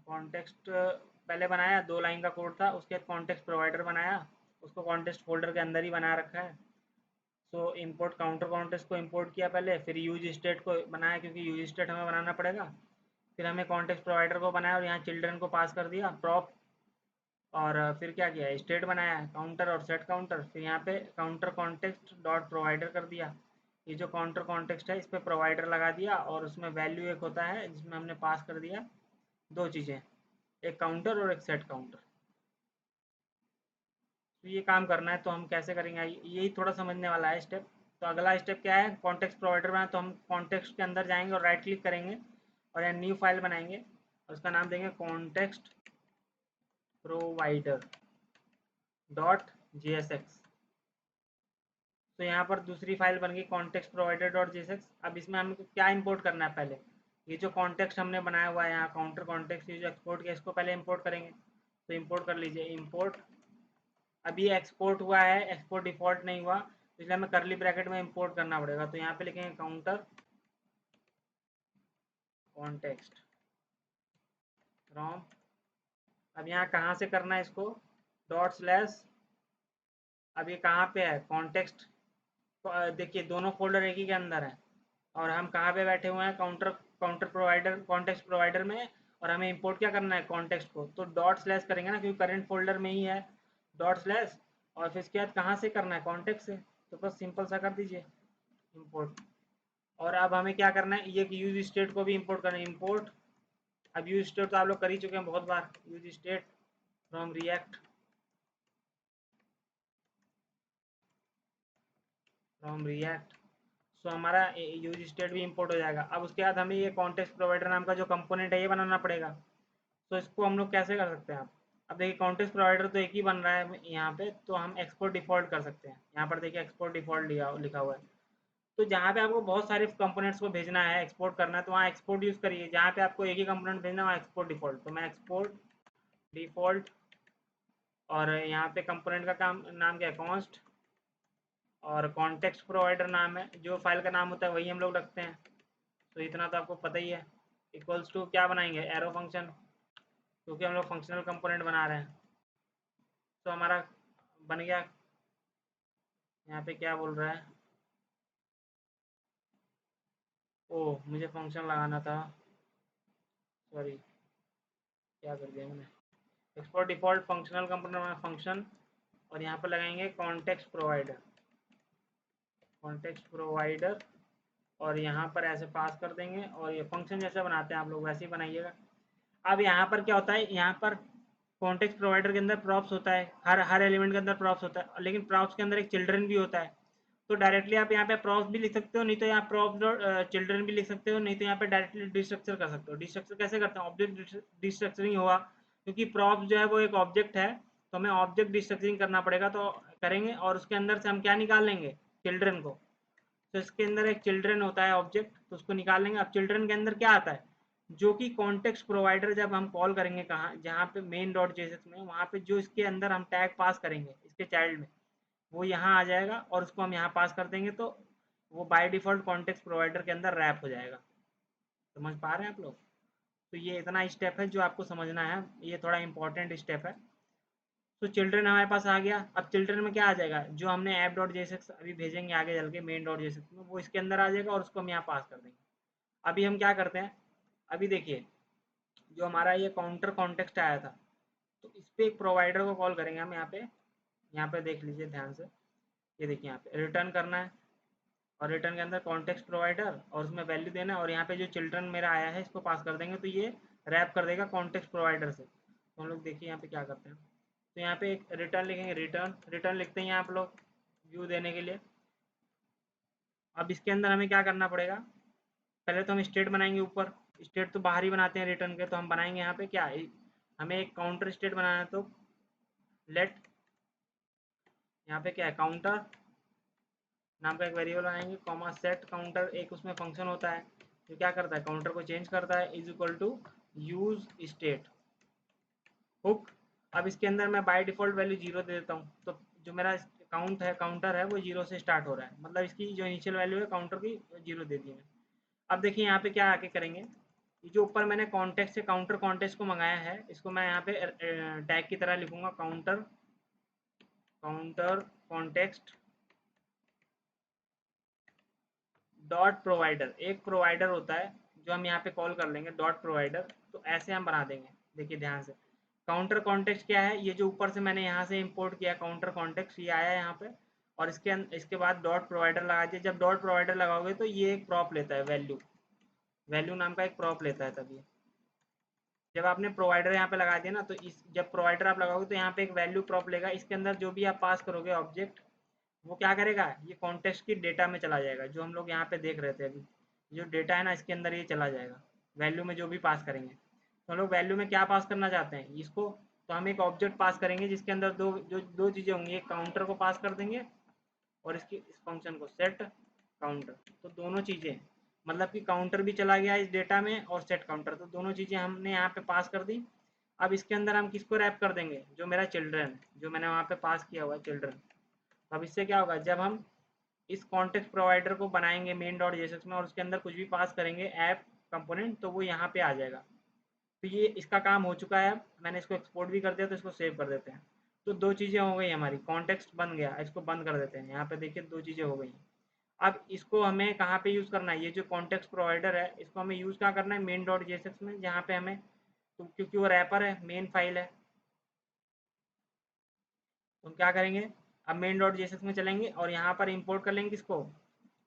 कॉन्टेक्स्ट पहले बनाया, 2 लाइन का कोड था, उसके बाद कॉन्टेक्स्ट प्रोवाइडर बनाया, उसको कॉन्टेक्स्ट फोल्डर के अंदर ही बना रखा है। सो इंपोर्ट काउंटर कॉन्टेक्स्ट को इंपोर्ट किया पहले, फिर यूज स्टेट को बनाया क्योंकि यूज स्टेट हमें बनाना पड़ेगा। फिर हमें कॉन्टेक्स्ट प्रोवाइडर को बनाया और यहाँ चिल्ड्रन को पास कर दिया प्रॉप, और फिर क्या किया, स्टेट बनाया काउंटर और सेट काउंटर। फिर यहाँ पे काउंटर कॉन्टेक्स्ट डॉट प्रोवाइडर कर दिया। ये जो काउंटर कॉन्टेक्स्ट है इस पर प्रोवाइडर लगा दिया, और उसमें वैल्यू एक होता है जिसमें हमने पास कर दिया 2 चीज़ें, एक काउंटर और एक सेट काउंटर। तो ये काम करना है, तो हम कैसे करेंगे यही थोड़ा समझने वाला है स्टेप। तो अगला स्टेप क्या है, कॉन्टेक्स्ट प्रोवाइडर बनाए, तो हम कॉन्टेक्स्ट के अंदर जाएंगे और राइट क्लिक करेंगे और यहाँ न्यू फाइल बनाएंगे और उसका नाम देंगे कॉन्टेक्स्ट प्रोवाइडर डॉट JSX। तो यहाँ पर दूसरी फाइल बन गई कॉन्टेक्स्ट प्रोवाइडर डॉट JSX। अब इसमें हमको क्या इंपोर्ट करना है, पहले ये जो कॉन्टेक्स्ट हमने बनाया हुआ है यहाँ काउंटर कॉन्टेक्स्ट, ये जो एक्सपोर्ट किया इसको पहले इंपोर्ट करेंगे। तो इंपोर्ट कर लीजिए, इंपोर्ट। अभी एक्सपोर्ट हुआ है, एक्सपोर्ट डिफॉल्ट नहीं हुआ, इसलिए हमें करली ब्रैकेट में इंपोर्ट करना पड़ेगा। तो यहाँ पे लिखेंगे काउंटर कॉन्टेक्स्ट फ्रॉम, अब यहाँ कहाँ से करना है इसको, डॉट स्लैश, अब ये कहाँ पे है कॉन्टेक्स्ट, देखिए दोनों फोल्डर एक ही के अंदर है, और हम कहाँ पे बैठे हुए हैं, counter counter provider context provider में, और हमें इंपोर्ट क्या करना है कॉन्टेक्स्ट को, तो डॉट स्लैश करेंगे ना क्योंकि करंट फोल्डर में ही है, डॉट स्लैश, और फिर इसके बाद कहाँ से करना है कॉन्टेक्स्ट से, तो बस सिंपल सा कर दीजिए इंपोर्ट। और अब हमें क्या करना है, ये यूज स्टेट को भी इंपोर्ट करना है, इंपोर्ट। अब यूज स्टेट तो आप लोग कर ही चुके हैं बहुत बार, use state from React, from React. So हमारा यूज स्टेट भी इंपोर्ट हो जाएगा। अब उसके बाद हमें ये कॉन्टेक्स्ट प्रोवाइडर नाम का जो कंपोनेंट है ये बनाना पड़ेगा। तो इसको हम लोग कैसे कर सकते हैं, आप अब देखिए कॉन्टेक्स्ट प्रोवाइडर तो एक ही बन रहा है यहाँ पे, तो हम एक्सपोर्ट डिफॉल्ट कर सकते हैं। यहाँ पर देखिए एक्सपोर्ट डिफॉल्ट लिखा हुआ है। तो जहाँ पे आपको बहुत सारे कंपोनेंट्स को भेजना है, एक्सपोर्ट करना है, तो वहाँ एक्सपोर्ट यूज़ करिए। जहाँ पे आपको एक ही कंपोनेंट भेजना है वहाँ एक्सपोर्ट डिफॉल्ट, तो मैं एक्सपोर्ट डिफॉल्ट, और यहाँ पे कंपोनेंट का काम नाम क्या है कॉन्स्ट, और कॉन्टेक्स्ट प्रोवाइडर नाम है, जो फाइल का नाम होता है वही हम लोग रखते हैं। तो इतना तो आपको पता ही है। इक्वल्स टू क्या बनाएंगे, एरो फंक्शन, क्योंकि हम लोग फंक्शनल कंपोनेंट बना रहे हैं। तो हमारा बन गया, यहाँ पे क्या बोल रहा है, ओह मुझे फंक्शन लगाना था, सॉरी क्या कर दिया मैंने, एक्सपोर्ट डिफॉल्ट फंक्शनल कंपोनेंट में फंक्शन, और यहाँ पर लगाएंगे कॉन्टेक्स्ट प्रोवाइडर, कॉन्टेक्स्ट प्रोवाइडर, और यहाँ पर ऐसे पास कर देंगे, और ये फंक्शन जैसे बनाते हैं आप लोग वैसे ही बनाइएगा। अब यहाँ पर क्या होता है, यहाँ पर कॉन्टेक्स्ट प्रोवाइडर के अंदर प्रॉप्स होता है, हर हर एलिमेंट के अंदर प्रॉप्स होता है, लेकिन प्रॉप्स के अंदर एक चिल्ड्रन भी होता है। तो डायरेक्टली आप यहाँ पे प्रॉप्स भी लिख सकते हो, नहीं तो यहाँ प्रॉप्स डॉट चिल्ड्रन भी लिख सकते हो, नहीं तो यहाँ पे डायरेक्टली डिस्ट्रक्चर कर सकते हो। डिस्ट्रक्चर कैसे करते हैं, ऑब्जेक्ट डिस्ट्रक्चरिंग होगा, क्योंकि प्रॉप्स जो है वो एक ऑब्जेक्ट है, तो हमें ऑब्जेक्ट डिस्ट्रक्चरिंग करना पड़ेगा, तो करेंगे, और उसके अंदर से हम क्या निकाल लेंगे, चिल्ड्रन को। तो इसके अंदर एक चिल्ड्रन होता है ऑब्जेक्ट, तो उसको निकाल लेंगे। अब चिल्ड्रन के अंदर क्या आता है, जो कि कॉन्टेक्स्ट प्रोवाइडर जब हम कॉल करेंगे कहाँ, जहाँ पे मेन डॉट जेएसएक्स में, वहाँ पे जो इसके अंदर हम टैग पास करेंगे इसके चाइल्ड में, वो यहाँ आ जाएगा, और उसको हम यहाँ पास कर देंगे, तो वो बाय डिफ़ॉल्ट कॉन्टेक्स्ट प्रोवाइडर के अंदर रैप हो जाएगा। समझ पा रहे हैं आप लोग। तो ये इतना स्टेप है जो आपको समझना है, ये थोड़ा इंपॉर्टेंट स्टेप है। तो चिल्ड्रन हमारे पास आ गया। अब चिल्ड्रन में क्या आ जाएगा, जो हमने ऐप डॉट जेएसएक्स अभी भेजेंगे आगे चल के मेन डॉट जेएसएक्स में, वो इसके अंदर आ जाएगा, और उसको हम यहाँ पास कर देंगे। अभी हम क्या करते हैं, अभी देखिए जो हमारा ये काउंटर कॉन्टेक्स्ट आया था, तो इस पर एक प्रोवाइडर को कॉल करेंगे हम यहाँ पे देख लीजिए ध्यान से, ये देखिए यहाँ पे रिटर्न करना है, और रिटर्न के अंदर कॉन्टेक्स्ट प्रोवाइडर, और उसमें वैल्यू देना है, और यहाँ पे जो चिल्ड्रन मेरा आया है इसको पास कर देंगे, तो ये रैप कर देगा कॉन्टेक्स्ट प्रोवाइडर से। तो हम लोग देखिए यहाँ पे क्या करते हैं, तो यहाँ पे एक रिटर्न लिखेंगे, रिटर्न रिटर्न लिखते हैं आप लोग व्यू देने के लिए। अब इसके अंदर हमें क्या करना पड़ेगा, पहले तो हम स्टेट बनाएंगे ऊपर, स्टेट तो बाहर ही बनाते हैं रिटर्न के, तो हम बनाएंगे यहाँ पे क्या, हमें एक काउंटर स्टेट बनाना है, तो लेट, यहाँ पे क्या है काउंटर नाम का एक वेरिएबल बनाएंगे, कॉमा सेट काउंटर, एक उसमें फंक्शन होता है जो क्या करता है काउंटर को चेंज करता है, is equal to use state hook. अब इसके अंदर मैं बाय डिफॉल्ट वैल्यू 0 दे देता हूँ, तो जो मेरा काउंटर है वो 0 से स्टार्ट हो रहा है, मतलब इसकी जो इनिशियल वैल्यू है काउंटर की 0 दे दी है। अब देखिए यहाँ पे क्या आके करेंगे, ये जो ऊपर मैंने कॉन्टेक्स्ट से काउंटर कॉन्टेक्स्ट को मंगाया है, इसको मैं यहाँ पे टैग की तरह लिखूंगा, काउंटर कॉन्टेक्स्ट डॉट प्रोवाइडर। एक प्रोवाइडर होता है जो हम यहाँ पे कॉल कर लेंगे डॉट प्रोवाइडर, तो ऐसे हम बना देंगे। देखिए ध्यान से, काउंटर कॉन्टेक्स्ट क्या है, ये जो ऊपर से मैंने यहाँ से इंपोर्ट किया काउंटर कॉन्टेक्स्ट, ये आया यहाँ पे, और इसके बाद डॉट प्रोवाइडर लगा दिया। जब डॉट प्रोवाइडर लगाओगे तो ये एक प्रॉप लेता है, वैल्यू नाम का एक प्रॉप लेता है। तभी जब आपने प्रोवाइडर यहाँ पे लगा दिया ना, तो इस जब प्रोवाइडर आप लगाओगे तो यहाँ पे एक वैल्यू प्रॉप लेगा, इसके अंदर जो भी आप पास करोगे ऑब्जेक्ट, वो क्या करेगा, ये कॉन्टेक्स्ट की डेटा में चला जाएगा, जो हम लोग यहाँ पे देख रहे थे अभी, जो डेटा है ना इसके अंदर ये चला जाएगा, वैल्यू में जो भी पास करेंगे। तो हम लोग वैल्यू में क्या पास करना चाहते हैं इसको, तो हम एक ऑब्जेक्ट पास करेंगे जिसके अंदर दो चीज़ें होंगी, एक काउंटर को पास कर देंगे और इस फंक्शन को सेट काउंटर। तो दोनों चीज़ें, मतलब कि काउंटर भी चला गया इस डेटा में और सेट काउंटर, तो दोनों चीज़ें हमने यहाँ पे पास कर दी। अब इसके अंदर हम किसको रैप कर देंगे, जो मेरा चिल्ड्रन, जो मैंने वहाँ पे पास किया हुआ है चिल्ड्रन। अब इससे क्या होगा, जब हम इस कॉन्टेक्स्ट प्रोवाइडर को बनाएंगे मेन डॉट जेएसएक्स में और उसके अंदर कुछ भी पास करेंगे ऐप कंपोनेंट, तो वो यहाँ पे आ जाएगा। तो ये इसका काम हो चुका है। अब मैंने इसको एक्सपोर्ट भी कर दिया, तो इसको सेव कर देते हैं। तो दो चीज़ें हो गई हमारी, कॉन्टेक्स्ट बन गया, इसको बंद कर देते हैं। यहाँ पे देखिए दो चीज़ें हो गई। अब इसको हमें कहाँ पे यूज़ करना है, ये जो कॉन्टेक्स्ट प्रोवाइडर है इसको हमें यूज़ कहाँ करना है, मेन डॉट जेएसएक्स में, जहाँ पे हमें, तो क्योंकि वो रैपर है, मेन फाइल है, तो हम क्या करेंगे, अब मेन डॉट जेएसएक्स में चलेंगे और यहाँ पर इंपोर्ट कर लेंगे किसको,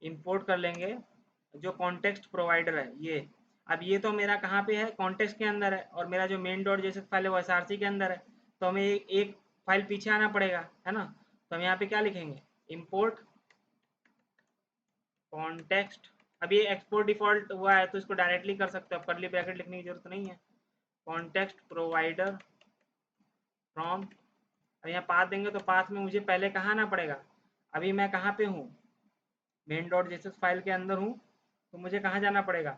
इंपोर्ट कर लेंगे जो कॉन्टेक्स्ट प्रोवाइडर है ये। अब ये तो मेरा कहाँ पे है, कॉन्टेक्स्ट के अंदर है, और मेरा जो मेन डॉट जेएसएक्स फाइल है वो एसआरसी के अंदर है। तो हमें एक फाइल पीछे आना पड़ेगा, है ना। तो हम यहाँ पे क्या लिखेंगे, इंपोर्ट कॉन्टेक्स्ट। अब ये एक्सपोर्ट डिफॉल्ट हुआ है तो इसको डायरेक्टली कर सकते हो, कर्ली ब्रैकेट लिखने की जरूरत नहीं है। कॉन्टेक्स्ट प्रोवाइडर फ्रॉम, अब यहाँ पाथ देंगे तो पाथ में मुझे पहले कहाँ आना पड़ेगा, अभी मैं कहाँ पे हूँ, मेन डॉट जेएसएक्स फाइल के अंदर हूँ, तो मुझे कहाँ जाना पड़ेगा,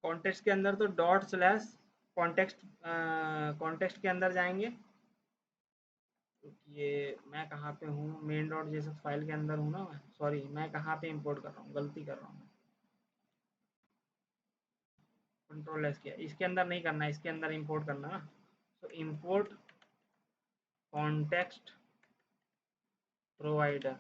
कॉन्टेक्स्ट के अंदर, तो डॉट स्लैश कॉन्टेक्स्ट, कॉन्टेक्स्ट के अंदर जाएंगे। ये मैं कहाँ पे हूँ, मेन डॉट जेएसएक्स फाइल के अंदर हूँ ना मैं, सॉरी मैं कहाँ पे इंपोर्ट कर रहा हूँ, गलती कर रहा हूँ, कंट्रोल एस किया, इसके अंदर नहीं करना है, इसके अंदर इंपोर्ट करना ना। तो import context provider,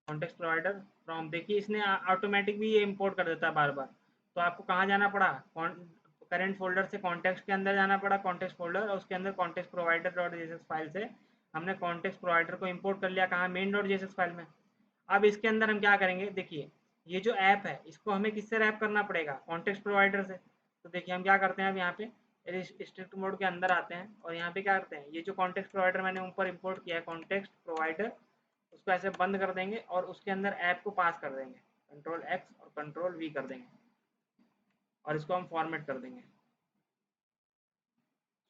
context provider from, देखिए इसने ऑटोमेटिक भी ये इंपोर्ट कर देता है बार बार। तो आपको कहाँ जाना पड़ा, करेंट फोल्डर से कॉन्टेक्स्ट के अंदर जाना पड़ा, कॉन्टेक्स्ट फोल्डर, और उसके अंदर context provider dot JSX file से हमने कॉन्टेक्स्ट प्रोवाइडर को इंपोर्ट कर लिया, कहाँ, मेन डॉट जेएसएक्स फाइल में। अब इसके अंदर हम क्या करेंगे, देखिए ये जो ऐप है इसको हमें किससे रैप करना पड़ेगा, कॉन्टेक्स्ट प्रोवाइडर से। तो देखिए हम क्या करते हैं, अब यहाँ पे स्ट्रिक्ट मोड के अंदर आते हैं और यहाँ पे क्या करते हैं, ये जो कॉन्टेक्स्ट प्रोवाइडर मैंने ऊपर इंपोर्ट किया है कॉन्टेक्स्ट प्रोवाइडर, उसको ऐसे बंद कर देंगे और उसके अंदर ऐप को पास कर देंगे, कंट्रोल एक्स और कंट्रोल वी कर देंगे और इसको हम फॉर्मेट कर देंगे।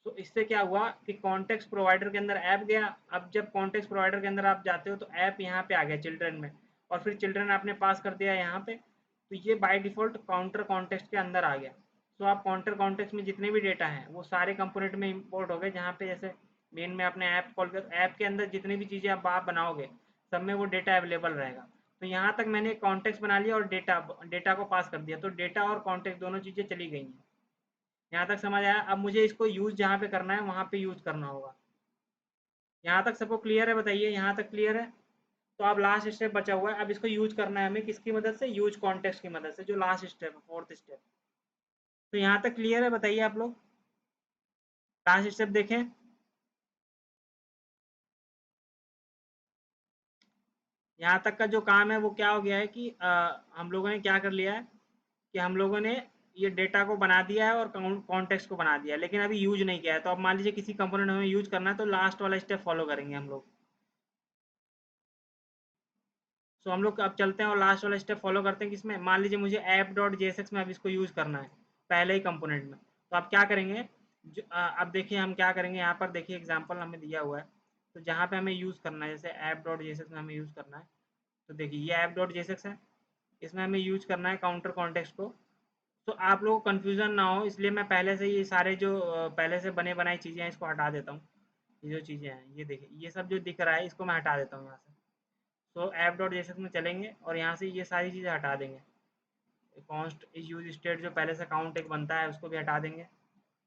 तो इससे क्या हुआ कि कॉन्टेक्स्ट प्रोवाइडर के अंदर ऐप गया। अब जब कॉन्टेक्स्ट प्रोवाइडर के अंदर आप जाते हो तो ऐप यहाँ पे आ गया चिल्ड्रन में, और फिर चिल्ड्रन आपने पास कर दिया यहाँ पे, तो ये बाय डिफॉल्ट काउंटर कॉन्टेक्स्ट के अंदर आ गया। तो आप काउंटर कॉन्टेक्स्ट में जितने भी डेटा हैं वो सारे कंपोनेंट में इंपोर्ट हो गए, जहाँ पे जैसे मेन में आपने ऐप कॉल कर, ऐप के अंदर जितनी भी चीज़ें आप बनाओगे सब में वो डेटा अवेलेबल रहेगा। तो यहाँ तक मैंने कॉन्टेक्स्ट बना लिया और डेटा डेटा को पास कर दिया, तो डेटा और कॉन्टेक्स्ट दोनों चीज़ें चली गई हैं। यहाँ तक समझ आया। अब मुझे इसको यूज़ जहाँ पे करना है वहाँ पे यूज़ करना होगा। यहाँ तक सबको क्लियर है, बताइए यहाँ तक क्लियर है। तो अब लास्ट स्टेप बचा हुआ है, अब इसको यूज करना है हमें किसकी मदद से, यूज कॉन्टेक्स्ट की मदद से, जो लास्ट स्टेप है, फोर्थ स्टेप। तो यहाँ तक क्लियर है, बताइए आप लोग, लास्ट स्टेप देखें। यहाँ तक का जो काम है वो क्या हो गया है कि हम लोगों ने क्या कर लिया है कि हम लोगों ने ये डेटा को बना दिया है और कॉन्टेक्स्ट को बना दिया है, लेकिन अभी यूज नहीं किया है। तो अब मान लीजिए किसी कंपोनेंट हमें यूज करना है तो लास्ट वाला स्टेप फॉलो करेंगे हम लोग। सो हम लोग अब चलते हैं और लास्ट वाला स्टेप फॉलो करते हैं किसमें, मान लीजिए मुझे ऐप डॉट जेएसएक्स में अब इसको यूज़ करना है पहले ही कंपोनेंट में। तो आप क्या करेंगे, अब देखिए हम क्या करेंगे, यहाँ पर देखिए एग्जांपल हमें दिया हुआ है। तो जहाँ पे हमें यूज़ करना है, जैसे ऐप डॉट जेएसएक्स में हमें यूज़ करना है, तो देखिए ये ऐप डॉट जेएसएक्स है, इसमें हमें यूज करना है काउंटर कॉन्टेक्स्ट को। तो आप लोगों को कन्फ्यूज़न ना हो इसलिए मैं पहले से ये सारे जो पहले से बने बनाई चीज़ें हैं इसको हटा देता हूँ। ये जो चीज़ें हैं ये देखिए, ये सब जो दिख रहा है इसको मैं हटा देता हूँ यहाँ से। तो ऐप डॉट जेएसएक्स में चलेंगे और यहाँ से ये सारी चीज़ें हटा देंगे। कॉन्स्ट यूज स्टेट जो पहले से काउंट एक बनता है उसको भी हटा देंगे,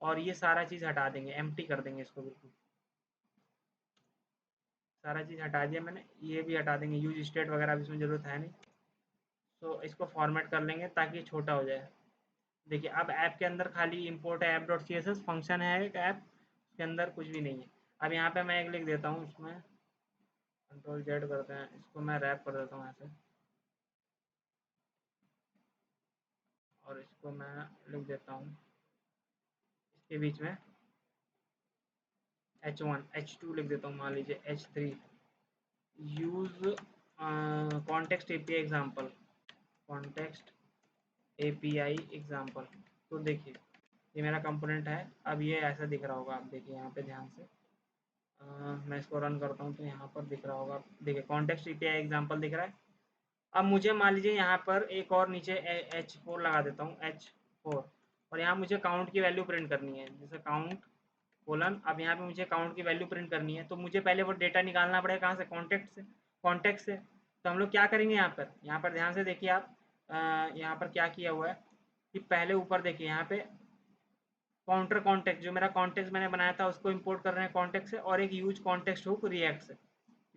और ये सारा चीज़ हटा देंगे, एम्प्टी कर देंगे इसको बिल्कुल। सारा चीज़ हटा दिया मैंने, ये भी हटा देंगे, यूज स्टेट वगैरह भी इसमें ज़रूरत है नहीं। तो इसको फॉर्मेट कर लेंगे ताकि ये छोटा हो जाए। देखिए अब ऐप के अंदर खाली इंपोर्ट है, app dot C S S function है एक ऐप, उसके अंदर कुछ भी नहीं है। अब यहाँ पे मैं एक लिख देता हूँ इसमें, कंट्रोल जेड करते हैं, इसको मैं रैप कर देता हूँ ऐसे, और इसको मैं लिख देता हूँ इसके बीच में H1 H2 लिख देता हूँ, मान लीजिए H3 use context API example, context API example. तो देखिए ये मेरा कंपोनेंट है, अब ये ऐसा दिख रहा होगा, आप देखिए यहाँ पे ध्यान से, मैं इसको रन करता हूँ तो यहाँ पर दिख रहा होगा, देखिए कॉन्टेक्स्ट एपीआई एग्जाम्पल दिख रहा है। अब मुझे मान लीजिए यहाँ पर एक और नीचे H4 लगा देता हूँ, H4, और यहाँ मुझे काउंट की वैल्यू प्रिंट करनी है, जैसे काउंट कोलन। अब यहाँ पे मुझे काउंट की वैल्यू प्रिंट करनी है, तो मुझे पहले वो डेटा निकालना पड़ेगा कहाँ से, कॉन्टेक्ट से, कॉन्टेक्ट से। तो हम लोग क्या करेंगे यहाँ पर ध्यान से देखिए आप, यहाँ पर क्या किया हुआ है कि पहले ऊपर देखिए यहाँ पे काउंटर कॉन्टेक्ट, जो मेरा कॉन्टेक्ट मैंने बनाया था उसको इंपोर्ट कर रहे हैं कॉन्टेक्ट से, और एक यूज कॉन्टेक्स्ट हुक रिएक्ट से।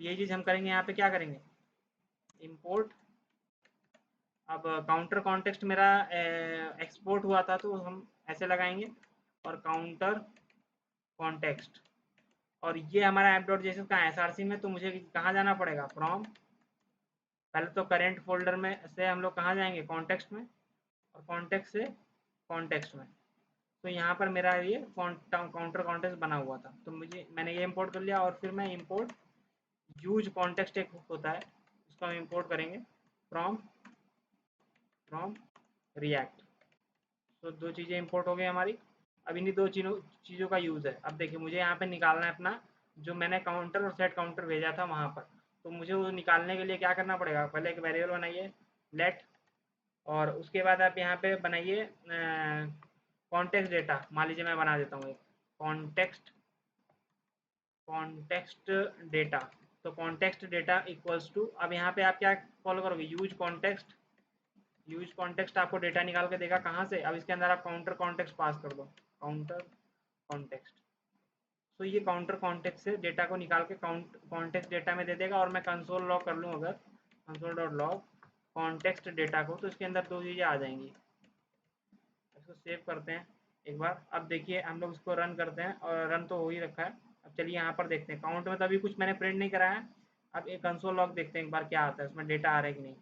ये चीज़ हम करेंगे यहाँ पे, क्या करेंगे, इम्पोर्ट। अब काउंटर कॉन्टेक्स्ट मेरा एक्सपोर्ट हुआ था तो हम ऐसे लगाएंगे, और काउंटर कॉन्टेक्स्ट, और ये हमारा ऐप डॉट जेएसएस का एसआरसी में, तो मुझे कहाँ जाना पड़ेगा, फ्रॉम, पहले तो करेंट फोल्डर में से हम लोग कहाँ जाएंगे, कॉन्टेक्स्ट में, और कॉन्टेक्स्ट से कॉन्टेक्स्ट में। तो यहाँ पर मेरा ये काउंटर कॉन्टेक्स्ट बना हुआ था, तो मैंने ये इंपोर्ट कर लिया, और फिर मैं इंपोर्ट यूज कॉन्टेक्स्ट एक होता है, उसको हम इंपोर्ट करेंगे फ्रॉम फ्रॉम रिएक्ट। तो दो चीज़ें इंपोर्ट हो गई हमारी। अब इन्हीं दो चीज़ों का यूज़ है। अब देखिए मुझे यहाँ पे निकालना है अपना, जो मैंने काउंटर और सेट काउंटर भेजा था वहाँ पर, तो मुझे वो निकालने के लिए क्या करना पड़ेगा, पहले एक वेरिएबल बनाइए लेट, और उसके बाद आप यहाँ पे बनाइए कॉन्टेक्स्ट डेटा, मान लीजिए मैं बना देता हूँ एक कॉन्टेक्स्ट कॉन्टेक्स्ट डेटा। तो कॉन्टेक्स्ट डेटा इक्वल्स टू, अब यहाँ पे आप क्या कॉल करोगे, यूज कॉन्टेक्स्ट आपको डेटा निकाल के देगा कहाँ से, अब इसके अंदर आप काउंटर कॉन्टेक्स्ट पास कर दो, काउंटर कॉन्टेक्स्ट। तो ये काउंटर कॉन्टेक्स्ट से डेटा को निकाल के कॉन्टेक्स्ट डेटा में दे देगा, और मैं कंसोल लॉग कर लूँ अगर, console dot log context data को, तो इसके अंदर दो चीज़ें आ जाएंगी। इसको सेव करते हैं एक बार। अब देखिए हम लोग इसको रन करते हैं, और रन तो हो ही रखा है। अब चलिए यहाँ पर देखते हैं, काउंट में तो अभी कुछ मैंने प्रिंट नहीं कराया है। अब एक कंसोल लॉग देखते हैं एक बार क्या आता है, उसमें डेटा आ रहा है कि नहीं।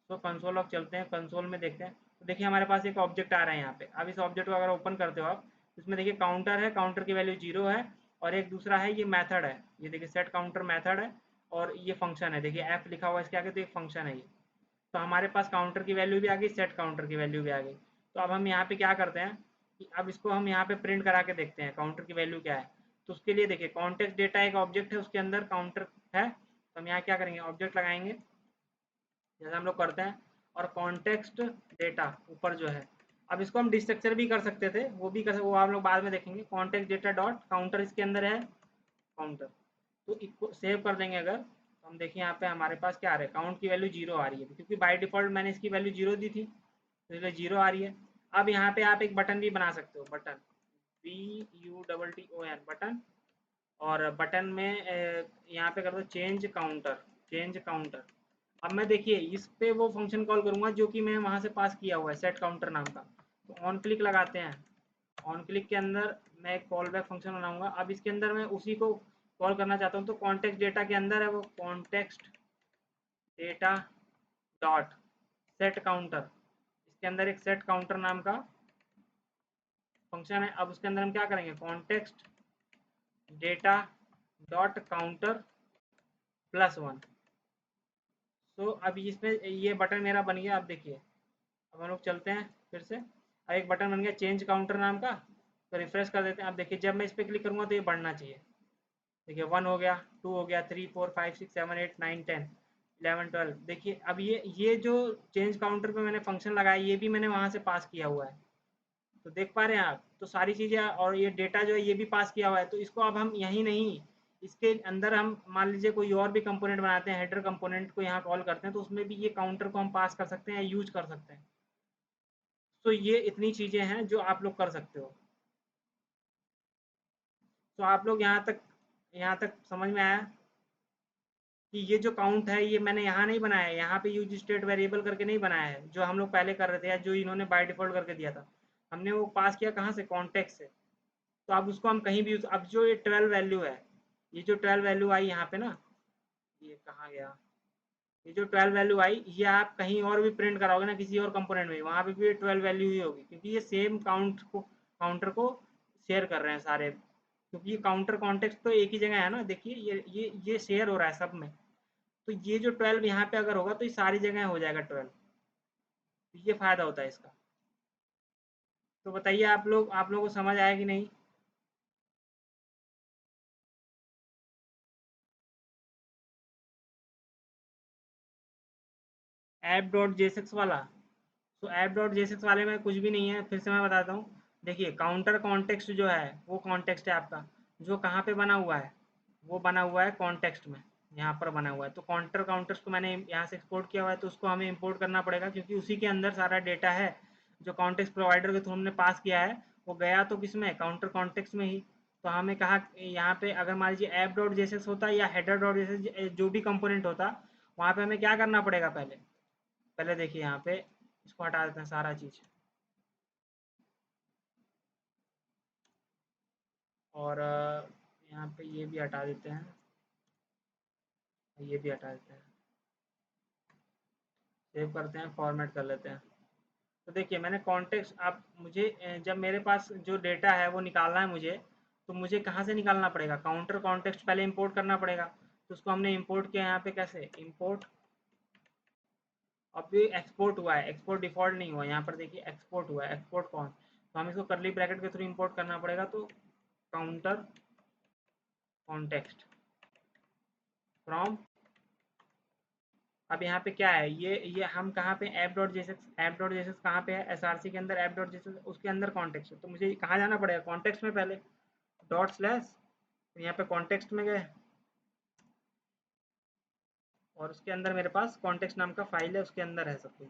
तो कंसोल लॉग चलते हैं, कंसोल में देखते हैं, तो देखिए हमारे पास एक ऑब्जेक्ट आ रहा है यहाँ पे। अब इस ऑब्जेक्ट को अगर ओपन करते हो आप, इसमें देखिए काउंटर है, काउंटर की वैल्यू 0 है, और एक दूसरा है ये मेथड है, ये देखिए सेट काउंटर मेथड है, और ये फंक्शन है, देखिए ऐप लिखा हुआ है इसके आगे, तो एक फंक्शन है ये। तो हमारे पास काउंटर की वैल्यू भी आ गई, सेट काउंटर की वैल्यू भी आ गई। तो अब हम यहाँ पे क्या करते हैं कि अब इसको हम यहाँ पे प्रिंट करा के देखते हैं काउंटर की वैल्यू क्या है। तो उसके लिए देखिए कॉन्टेक्स्ट डेटा एक ऑब्जेक्ट है, उसके अंदर काउंटर है, तो हम यहाँ क्या करेंगे, ऑब्जेक्ट लगाएंगे जैसे हम लोग करते हैं, और कॉन्टेक्स्ट डेटा ऊपर जो है, अब इसको हम डिस्ट्रक्चर भी कर सकते थे, वो आप लोग बाद में देखेंगे। कॉन्टेक्स्ट डेटा डॉट काउंटर इसके अंदर है, काउंटर, तो इसको सेव कर देंगे अगर, तो हम देखिए यहाँ पे हमारे पास क्या आ रहा है, काउंट की वैल्यू 0 आ रही है, क्योंकि बाय डिफॉल्ट मैंने इसकी वैल्यू 0 दी थी, तो इसलिए 0 आ रही है। अब यहाँ पे आप एक बटन भी बना सकते हो, बटन BUTTON बटन, और बटन में यहाँ पे कर दो चेंज काउंटर, चेंज काउंटर। अब मैं देखिए इस पे वो फंक्शन कॉल करूँगा जो कि मैं वहाँ से पास किया हुआ है, सेट काउंटर नाम का। तो ऑन क्लिक लगाते हैं, ऑन क्लिक के अंदर मैं एक कॉल बैक फंक्शन बनाऊंगा। अब इसके अंदर मैं उसी को कॉल करना चाहता हूँ, तो कॉन्टेक्स्ट डेटा के अंदर है वो context data dot set counter, इसके अंदर एक सेट काउंटर नाम का फंक्शन है। अब उसके अंदर हम क्या करेंगे, कॉन्टेक्स्ट डेटा डॉट काउंटर +1। तो अब इसमें ये बटन मेरा बन गया। अब देखिए अब हम लोग चलते हैं फिर से, अब एक बटन बन गया चेंज काउंटर नाम का, तो रिफ्रेश कर देते हैं। अब देखिए जब मैं इस पर क्लिक करूँगा तो ये बढ़ना चाहिए, देखिए 1 हो गया, 2 हो गया, 3 4 5 6 7 8 9 10 11 12। देखिए अब ये जो चेंज काउंटर पे मैंने फंक्शन लगाया, ये भी मैंने वहाँ से पास किया हुआ है, तो देख पा रहे हैं आप। तो सारी चीज़ें, और ये डेटा जो है ये भी पास किया हुआ है, तो इसको अब हम यहीं नहीं, इसके अंदर हम मान लीजिए कोई और भी कंपोनेंट बनाते हैं, हेडर कंपोनेंट को यहाँ कॉल करते हैं, तो उसमें भी ये काउंटर को हम पास कर सकते हैं, यूज कर सकते हैं। तो ये इतनी चीज़ें हैं जो आप लोग कर सकते हो। तो आप लोग यहाँ तक समझ में आया कि ये जो काउंट है ये मैंने यहाँ नहीं बनाया है, यहाँ पे यूज स्टेट वेरिएबल करके नहीं बनाया है जो हम लोग पहले कर रहे थे या जो इन्होंने बाय डिफ़ॉल्ट करके दिया था। हमने वो पास किया कहाँ से, कॉन्टेक्स्ट से। तो अब उसको हम कहीं भी अब जो ये 12 वैल्यू है, ये जो 12 वैल्यू आई यहाँ पे ना, ये कहाँ गया, ये जो 12 वैल्यू आई ये आप कहीं और भी प्रिंट कराओगे ना किसी और कंपोनेंट में, वहाँ पे भी 12 वैल्यू ही होगी, क्योंकि ये सेम काउंटर को शेयर कर रहे हैं सारे, क्योंकि ये काउंटर कॉन्टेक्स्ट तो एक ही जगह है ना। देखिए ये शेयर हो रहा है सब में। तो ये जो 12 यहाँ पे अगर होगा तो ये सारी जगह हो जाएगा 12। तो ये फायदा होता है इसका। तो बताइए आप लोगों को समझ आया कि नहीं। ऐप डॉट जेएसएक्स वाला, तो ऐप डॉट जेएसएक्स वाले में कुछ भी नहीं है, फिर से मैं बताता हूँ। देखिए काउंटर कॉन्टेक्स्ट जो है वो कॉन्टेक्स्ट है आपका, जो कहाँ पे बना हुआ है, वो बना हुआ है कॉन्टेक्स्ट में, यहाँ पर बना हुआ है। तो काउंटर काउंटर्स को मैंने यहाँ से एक्सपोर्ट किया हुआ है, तो उसको हमें इंपोर्ट करना पड़ेगा, क्योंकि उसी के अंदर सारा डेटा है जो कॉन्टेक्स्ट प्रोवाइडर के थ्रू हमने पास किया है। वो गया तो किस में, काउंटर कॉन्टेक्स्ट में ही। तो हमें कहा यहाँ पे अगर मान लीजिए ऐप डॉट जेएसएक्स होता या हेडर डॉट जेएसएक्स जो भी कंपोनेंट होता, वहाँ पे हमें क्या करना पड़ेगा, पहले पहले देखिए यहाँ पे इसको हटा देते हैं सारा चीज़, और यहाँ पे ये भी हटा देते हैं, ये भी हटा देते हैं, सेव करते हैं, फॉर्मेट कर लेते हैं। तो देखिए मैंने कॉन्टेक्स्ट, अब मुझे जब मेरे पास जो डेटा है वो निकालना है मुझे, तो मुझे कहाँ से निकालना पड़ेगा, काउंटर कॉन्टेक्स्ट पहले इंपोर्ट करना पड़ेगा। तो उसको हमने इंपोर्ट किया यहाँ पे, कैसे इंपोर्ट, अब ये एक्सपोर्ट हुआ है, एक्सपोर्ट डिफ़ॉल्ट नहीं हुआ, यहाँ पर देखिए एक्सपोर्ट हुआ है, एक्सपोर्ट कौन, तो हम इसको करली ब्रैकेट के थ्रू इंपोर्ट करना पड़ेगा। तो काउंटर कॉन्टेक्स्ट फ्रॉम, अब यहाँ पे क्या है, ये हम कहाँ पे, ऐप डॉट जेएसएक्स कहाँ पे है, एसआरसी के अंदर ऐप डॉट जेएसएक्स, उसके अंदर कॉन्टेक्स्ट है। तो मुझे कहाँ जाना पड़ेगा, कॉन्टेक्स्ट में पहले, डॉट स्लैश, तो यहाँ पे कॉन्टेक्स्ट में गए, और उसके अंदर मेरे पास कॉन्टेक्स्ट नाम का फाइल है, उसके अंदर है सब कुछ।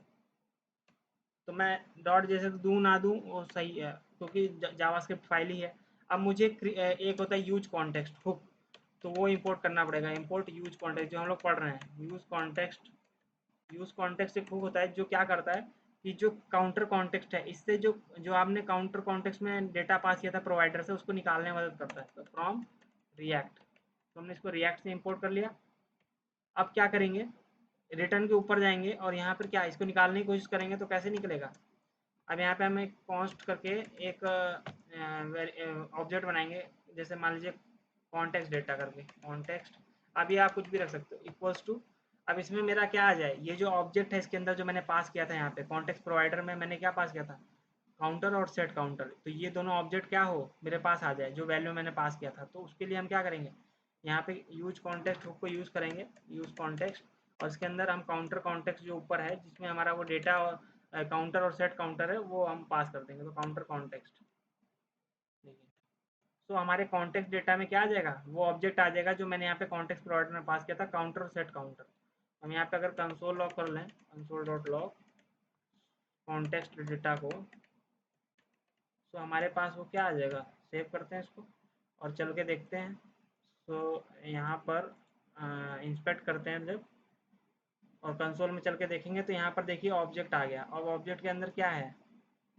तो मैं डॉट जेएसएक्स दूँ ना दूँ वो सही है, क्योंकि जावास्क्रिप्ट फाइल ही है। अब मुझे एक होता है यूज कॉन्टेक्स्ट हुक, तो वो इंपोर्ट करना पड़ेगा, इंपोर्ट यूज कॉन्टेक्स्ट जो हम लोग पढ़ रहे हैं, यूज कॉन्टेक्स्ट एक हुक होता है जो क्या करता है कि जो काउंटर कॉन्टेक्स्ट है, इससे जो जो आपने काउंटर कॉन्टेक्स्ट में डेटा पास किया था प्रोवाइडर से, उसको निकालने में मदद करता है। तो फ्रॉम रिएक्ट, तो हमने इसको रिएक्ट से इंपोर्ट कर लिया। अब क्या करेंगे, रिटर्न के ऊपर जाएंगे और यहाँ पर क्या इसको निकालने की कोशिश करेंगे, तो कैसे निकलेगा। अब यहाँ पे हम एक कॉन्स्ट करके एक ऑब्जेक्ट बनाएंगे, जैसे मान लीजिए कॉन्टेक्स्ट डेटा करके, कॉन्टेक्स्ट, अभी आप कुछ भी रख सकते हो, इक्वल्स टू, अब इसमें मेरा क्या आ जाए, ये जो ऑब्जेक्ट है इसके अंदर जो मैंने पास किया था, यहाँ पे कॉन्टेक्स्ट प्रोवाइडर में मैंने क्या पास किया था, काउंटर और सेट काउंटर, तो ये दोनों ऑब्जेक्ट क्या हो मेरे पास आ जाए, जो वैल्यू मैंने पास किया था। तो उसके लिए हम क्या करेंगे, यहाँ पे यूज कॉन्टेक्स्ट हुक को यूज़ करेंगे, यूज कॉन्टेक्स्ट, और इसके अंदर हम काउंटर कॉन्टेक्स्ट जो ऊपर है जिसमें हमारा वो डेटा और काउंटर और सेट काउंटर है वो हम पास कर देंगे, तो काउंटर कॉन्टेक्स्ट, ठीक है। तो हमारे कॉन्टेक्स्ट डेटा में क्या आ जाएगा, वो ऑब्जेक्ट आ जाएगा जो मैंने यहाँ पे कॉन्टेक्स्ट प्रोवाइडर में पास किया था, काउंटर और सेट काउंटर। हम यहाँ पे अगर कंसोल लॉग कर लें, console dot log context data को, तो हमारे पास वो क्या आ जाएगा, सेव करते हैं इसको और चल के देखते हैं। तो यहाँ पर इंस्पेक्ट करते हैं जब, और कंसोल में चल के देखेंगे तो यहाँ पर देखिए ऑब्जेक्ट आ गया। अब ऑब्जेक्ट के अंदर क्या है,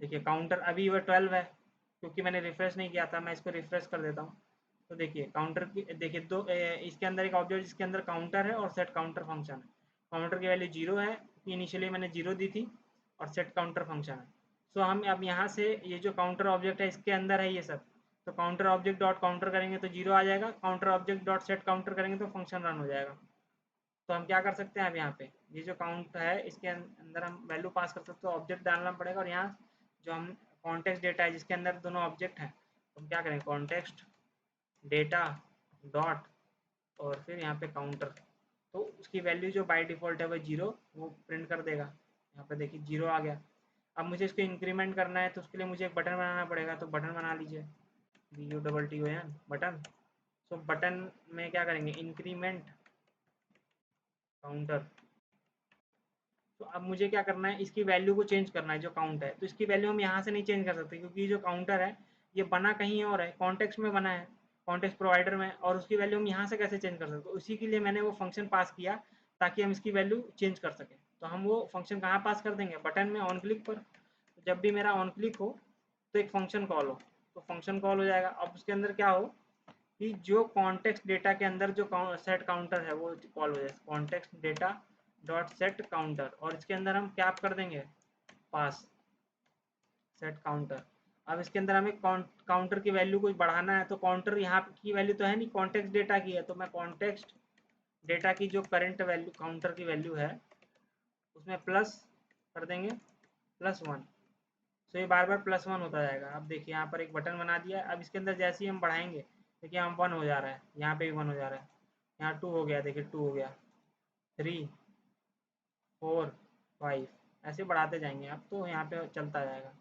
देखिए काउंटर अभी वह 12 है, क्योंकि मैंने रिफ्रेश नहीं किया था, मैं इसको रिफ्रेश कर देता हूँ। तो देखिए काउंटर की, देखिए दो इसके अंदर एक ऑब्जेक्ट जिसके अंदर काउंटर है और सेट काउंटर फंक्शन है। काउंटर की वैल्यू 0 है, इनिशियली मैंने 0 दी थी, और सेट काउंटर फंक्शन है। सो हम अब यहाँ से ये जो काउंटर ऑब्जेक्ट है इसके अंदर है ये सब, तो काउंटर ऑब्जेक्ट डॉट काउंटर करेंगे तो 0 आ जाएगा, counter object dot set counter करेंगे तो फंक्शन रन हो जाएगा। तो हम क्या कर सकते हैं, अब यहाँ पे ये जो काउंट है इसके अंदर हम वैल्यू पास कर सकते हो, ऑब्जेक्ट डालना पड़ेगा, और यहाँ जो हम कॉन्टेक्स्ट डेटा है जिसके अंदर दोनों ऑब्जेक्ट हैं, तो हम क्या करें, कॉन्टेक्स्ट डेटा डॉट, और फिर यहाँ पे काउंटर, तो उसकी वैल्यू जो बाय डिफ़ॉल्ट है वो 0 वो प्रिंट कर देगा। यहाँ पे देखिए 0 आ गया। अब मुझे इसको इंक्रीमेंट करना है तो उसके लिए मुझे एक बटन बनाना पड़ेगा, तो बटन बना लीजिए, BUTTON बटन। तो बटन में क्या करेंगे, इंक्रीमेंट काउंटर। तो अब मुझे क्या करना है, इसकी वैल्यू को चेंज करना है जो काउंट है, तो इसकी वैल्यू हम यहाँ से नहीं चेंज कर सकते क्योंकि जो काउंटर है ये बना कहीं और है, कॉन्टेक्स्ट में बना है, कॉन्टेक्स्ट प्रोवाइडर में, और उसकी वैल्यू हम यहाँ से कैसे चेंज कर सकते हैं, उसी के लिए मैंने वो फंक्शन पास किया ताकि हम इसकी वैल्यू चेंज कर सकें। तो हम वो फंक्शन कहाँ पास कर देंगे, बटन में ऑन क्लिक पर। तो जब भी मेरा ऑन क्लिक हो तो एक फंक्शन कॉल हो, तो फंक्शन कॉल हो जाएगा। अब उसके अंदर क्या हो कि जो कॉन्टेक्स्ट डेटा के अंदर जो सेट काउंटर है वो कॉल हो जाए, context data dot set counter, और इसके अंदर हम क्या कर देंगे, पास सेट काउंटर। अब इसके अंदर हमें काउंटर की वैल्यू कुछ बढ़ाना है, तो काउंटर यहाँ की वैल्यू तो है नहीं, कॉन्टेक्स्ट डेटा की है, तो मैं कॉन्टेक्स्ट डेटा की जो करंट वैल्यू काउंटर की वैल्यू है उसमें प्लस कर देंगे +1। तो ये बार बार +1 होता जाएगा। अब देखिए यहाँ पर एक बटन बना दिया। अब इसके अंदर जैसे ही हम बढ़ाएंगे, देखिए हम 1 हो जा रहा है, यहाँ पे भी 1 हो जा रहा है, यहाँ 2 हो गया, देखिए 2 हो गया, 3 4 5, ऐसे बढ़ाते जाएंगे। अब तो यहाँ पे चलता जाएगा,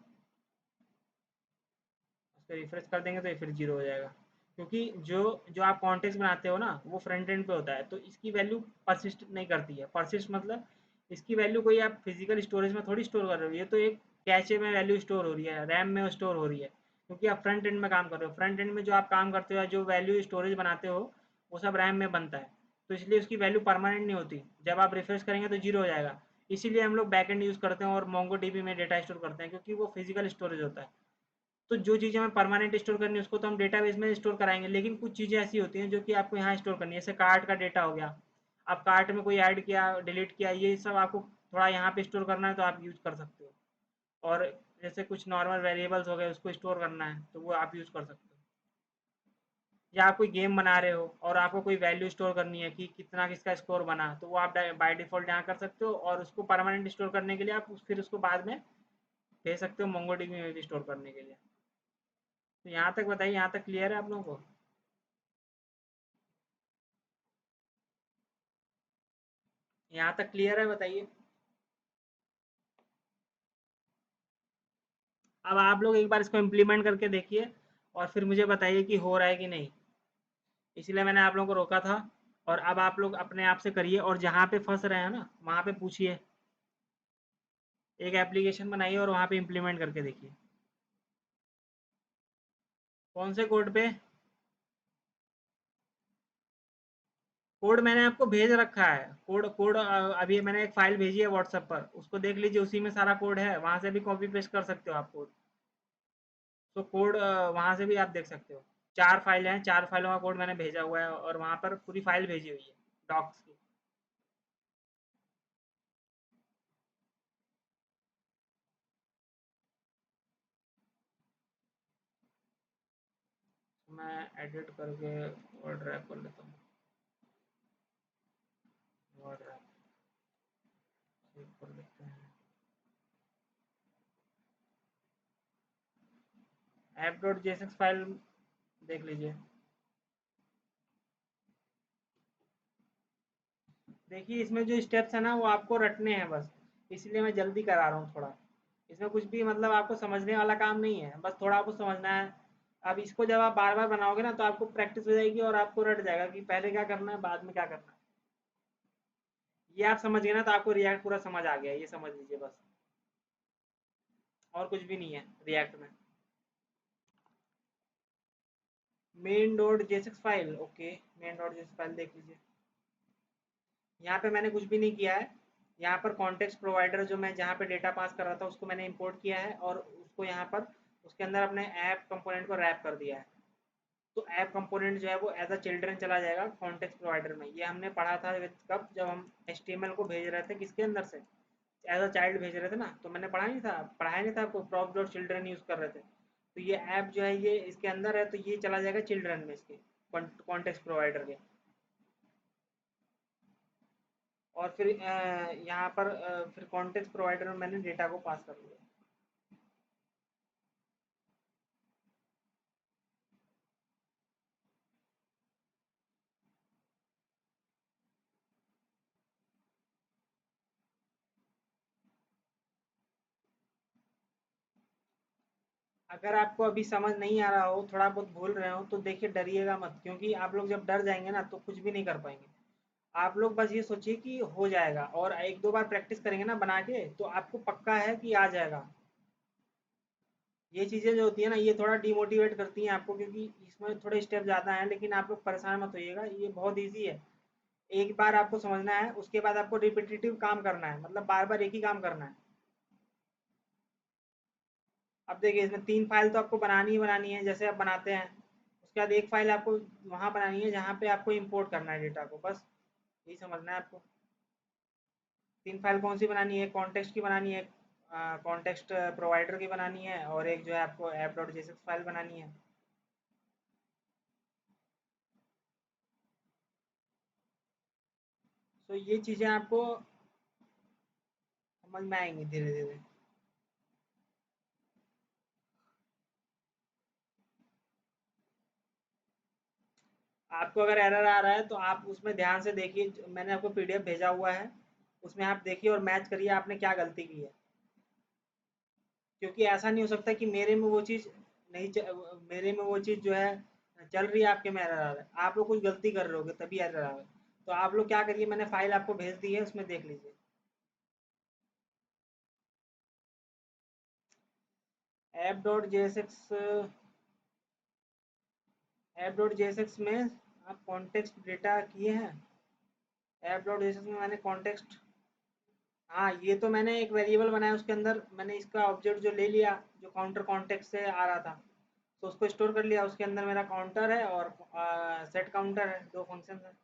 उसको रिफ्रेश कर देंगे तो ये फिर 0 हो जाएगा, क्योंकि जो जो आप कॉन्टेक्स्ट बनाते हो ना वो फ्रंट एंड पे होता है, तो इसकी वैल्यू परसिस्ट नहीं करती है। परसिस्ट मतलब इसकी वैल्यू कोई आप फिजिकल स्टोरेज में थोड़ी स्टोर कर रहे हो, ये तो एक कैचे में वैल्यू स्टोर हो रही है, रैम में स्टोर हो रही है, क्योंकि आप फ्रंट एंड में काम कर रहे हो। फ्रंट एंड में जो आप काम करते हो या जो वैल्यू स्टोरेज बनाते हो वो सब रैम में बनता है, तो इसलिए उसकी वैल्यू परमानेंट नहीं होती। जब आप रिफ्रेश करेंगे तो 0 हो जाएगा। इसीलिए हम लोग बैक एंड यूज़ करते हैं और मोंगो डीबी में डेटा स्टोर करते हैं, क्योंकि वो फिजिकल स्टोरेज होता है। तो जो चीज़ें हमें परमानेंट स्टोर करनी है उसको तो हम डेटाबेस में स्टोर कराएंगे, लेकिन कुछ चीज़ें ऐसी होती हैं जो कि आपको यहाँ स्टोर करनी है, जैसे कार्ट का डेटा हो गया, आप कार्ट में कोई ऐड किया, डिलीट किया, ये सब आपको थोड़ा यहाँ पे स्टोर करना है तो आप यूज़ कर सकते हो। और जैसे कुछ नॉर्मल वेरिएबल्स हो गए उसको स्टोर करना है तो वो आप यूज़ कर सकते हो। या आप कोई गेम बना रहे हो और आपको कोई वैल्यू स्टोर करनी है कि कितना किसका स्कोर बना, तो वो आप बाय डिफ़ॉल्ट यहाँ कर सकते हो, और उसको परमानेंट स्टोर करने के लिए आप फिर उसको बाद में भेज सकते हो मोंगोडीबी में भी स्टोर करने के लिए। तो यहाँ तक बताइए, यहाँ तक क्लियर है आप लोगों को? यहाँ तक क्लियर है बताइए। अब आप लोग एक बार इसको इम्प्लीमेंट करके देखिए और फिर मुझे बताइए कि हो रहा है कि नहीं। इसलिए मैंने आप लोगों को रोका था। और अब आप लोग अपने आप से करिए, और जहाँ पे फंस रहे हैं ना वहाँ पे पूछिए, एक एप्लीकेशन बनाइए और वहाँ पे इम्प्लीमेंट करके देखिए। कौन से कोड पे? कोड मैंने आपको भेज रखा है। कोड कोड अभी मैंने एक फाइल भेजी है व्हाट्सएप पर, उसको देख लीजिए, उसी में सारा कोड है, वहाँ से भी कॉपी पेस्ट कर सकते हो आप कोड। तो कोड वहाँ से भी आप देख सकते हो। 4 फाइल हैं, 4 फाइलों का कोड मैंने भेजा हुआ है, और वहाँ पर पूरी फाइल भेजी हुई है डॉक्स की। मैं एडिट करके वर्ड रैप कर लेता हूँ। वर्ड रैप सेव कर लेते हैं। ऐप डॉट जेएसएक्स फाइल देख लीजिए। देखिए इसमें जो स्टेप्स है ना वो आपको रटने हैं बस, इसलिए मैं जल्दी करा रहा हूँ थोड़ा। इसमें कुछ भी मतलब आपको समझने वाला काम नहीं है, बस थोड़ा आपको समझना है। अब इसको जब आप बार बार बनाओगे ना तो आपको प्रैक्टिस हो जाएगी और आपको रट जाएगा कि पहले क्या करना है बाद में क्या करना है। ये आप समझ गए ना तो आपको रिएक्ट पूरा समझ आ गया, ये समझ लीजिए बस, और कुछ भी नहीं है रिएक्ट में। Main dot JSX file, okay, main dot JSX file देख लीजिए। यहाँ पे मैंने कुछ भी नहीं किया है। यहाँ पर कॉन्टेक्स्ट प्रोवाइडर जो मैं जहाँ पे डेटा पास कर रहा था उसको मैंने इंपोर्ट किया है, और उसको यहाँ पर उसके अंदर अपने ऐप कंपोनेंट को रैप कर दिया है। तो ऐप कंपोनेंट जो है वो एज अ चिल्ड्रन चला जाएगा कॉन्टेक्स्ट प्रोवाइडर में। ये हमने पढ़ा था कब, जब हम HTML को भेज रहे थे किसके अंदर से, एज अ चाइल्ड भेज रहे थे ना, तो मैंने पढ़ाया नहीं था आपको, प्रॉप डॉट चिल्ड्रन यूज़ कर रहे थे। तो ये ऐप जो है ये इसके अंदर है, तो ये चला जाएगा चिल्ड्रन में, इसके कॉन्टेक्स्ट प्रोवाइडर के। और फिर यहाँ पर फिर कॉन्टेक्स्ट प्रोवाइडर में मैंने डेटा को पास कर दिया। अगर आपको अभी समझ नहीं आ रहा हो, थोड़ा बहुत भूल रहे हो, तो देखिए डरिएगा मत, क्योंकि आप लोग जब डर जाएंगे ना तो कुछ भी नहीं कर पाएंगे। आप लोग बस ये सोचिए कि हो जाएगा, और एक दो बार प्रैक्टिस करेंगे ना बना के तो आपको पक्का है कि आ जाएगा। ये चीज़ें जो होती है ना ये थोड़ा डिमोटिवेट करती हैं आपको, क्योंकि इसमें थोड़े स्टेप ज़्यादा हैं, लेकिन आप लोग परेशान मत होइएगा, ये बहुत ईजी है। एक बार आपको समझना है, उसके बाद आपको रिपीटेटिव काम करना है, मतलब बार बार एक ही काम करना है। अब देखिए इसमें 3 फाइल तो आपको बनानी ही बनानी है, जैसे आप बनाते हैं। उसके बाद एक फाइल आपको वहाँ बनानी है जहाँ पे आपको इम्पोर्ट करना है डेटा को, बस यही समझना है आपको। 3 फाइल कौन सी बनानी है, कॉन्टेक्स्ट की बनानी है, कॉन्टेक्स्ट प्रोवाइडर की बनानी है, और एक जो है आपको ऐप डॉट जेएसएक्स फाइल बनानी है। तो ये चीज़ें आपको समझ में आएंगी धीरे धीरे। आपको अगर एरर आ रहा है तो आप उसमें ध्यान से देखिए, मैंने आपको पीडीएफ भेजा हुआ है, उसमें आप देखिए और मैच करिए आपने क्या गलती की है। क्योंकि ऐसा नहीं हो सकता कि मेरे में वो चीज़ नहीं मेरे में वो चीज़ जो है चल रही है, आपके में एरर आ रहा है, आप लोग कुछ गलती कर रहे होगे तभी एरर आ रहा है। तो आप लोग क्या करिए, मैंने फाइल आपको भेज दी है, उसमें देख लीजिए। App dot JSX, app dot JSX में आप कॉन्टेक्स्ट डेटा किए हैं। ऐप डॉट जेएसएक्स में मैंने कॉन्टेक्स्ट, हाँ ये तो मैंने एक वेरिएबल बनाया, उसके अंदर मैंने इसका ऑब्जेक्ट जो ले लिया, जो काउंटर कॉन्टेक्स्ट से आ रहा था, तो उसको स्टोर कर लिया। उसके अंदर मेरा काउंटर है और सेट काउंटर है, दो फंक्शन है।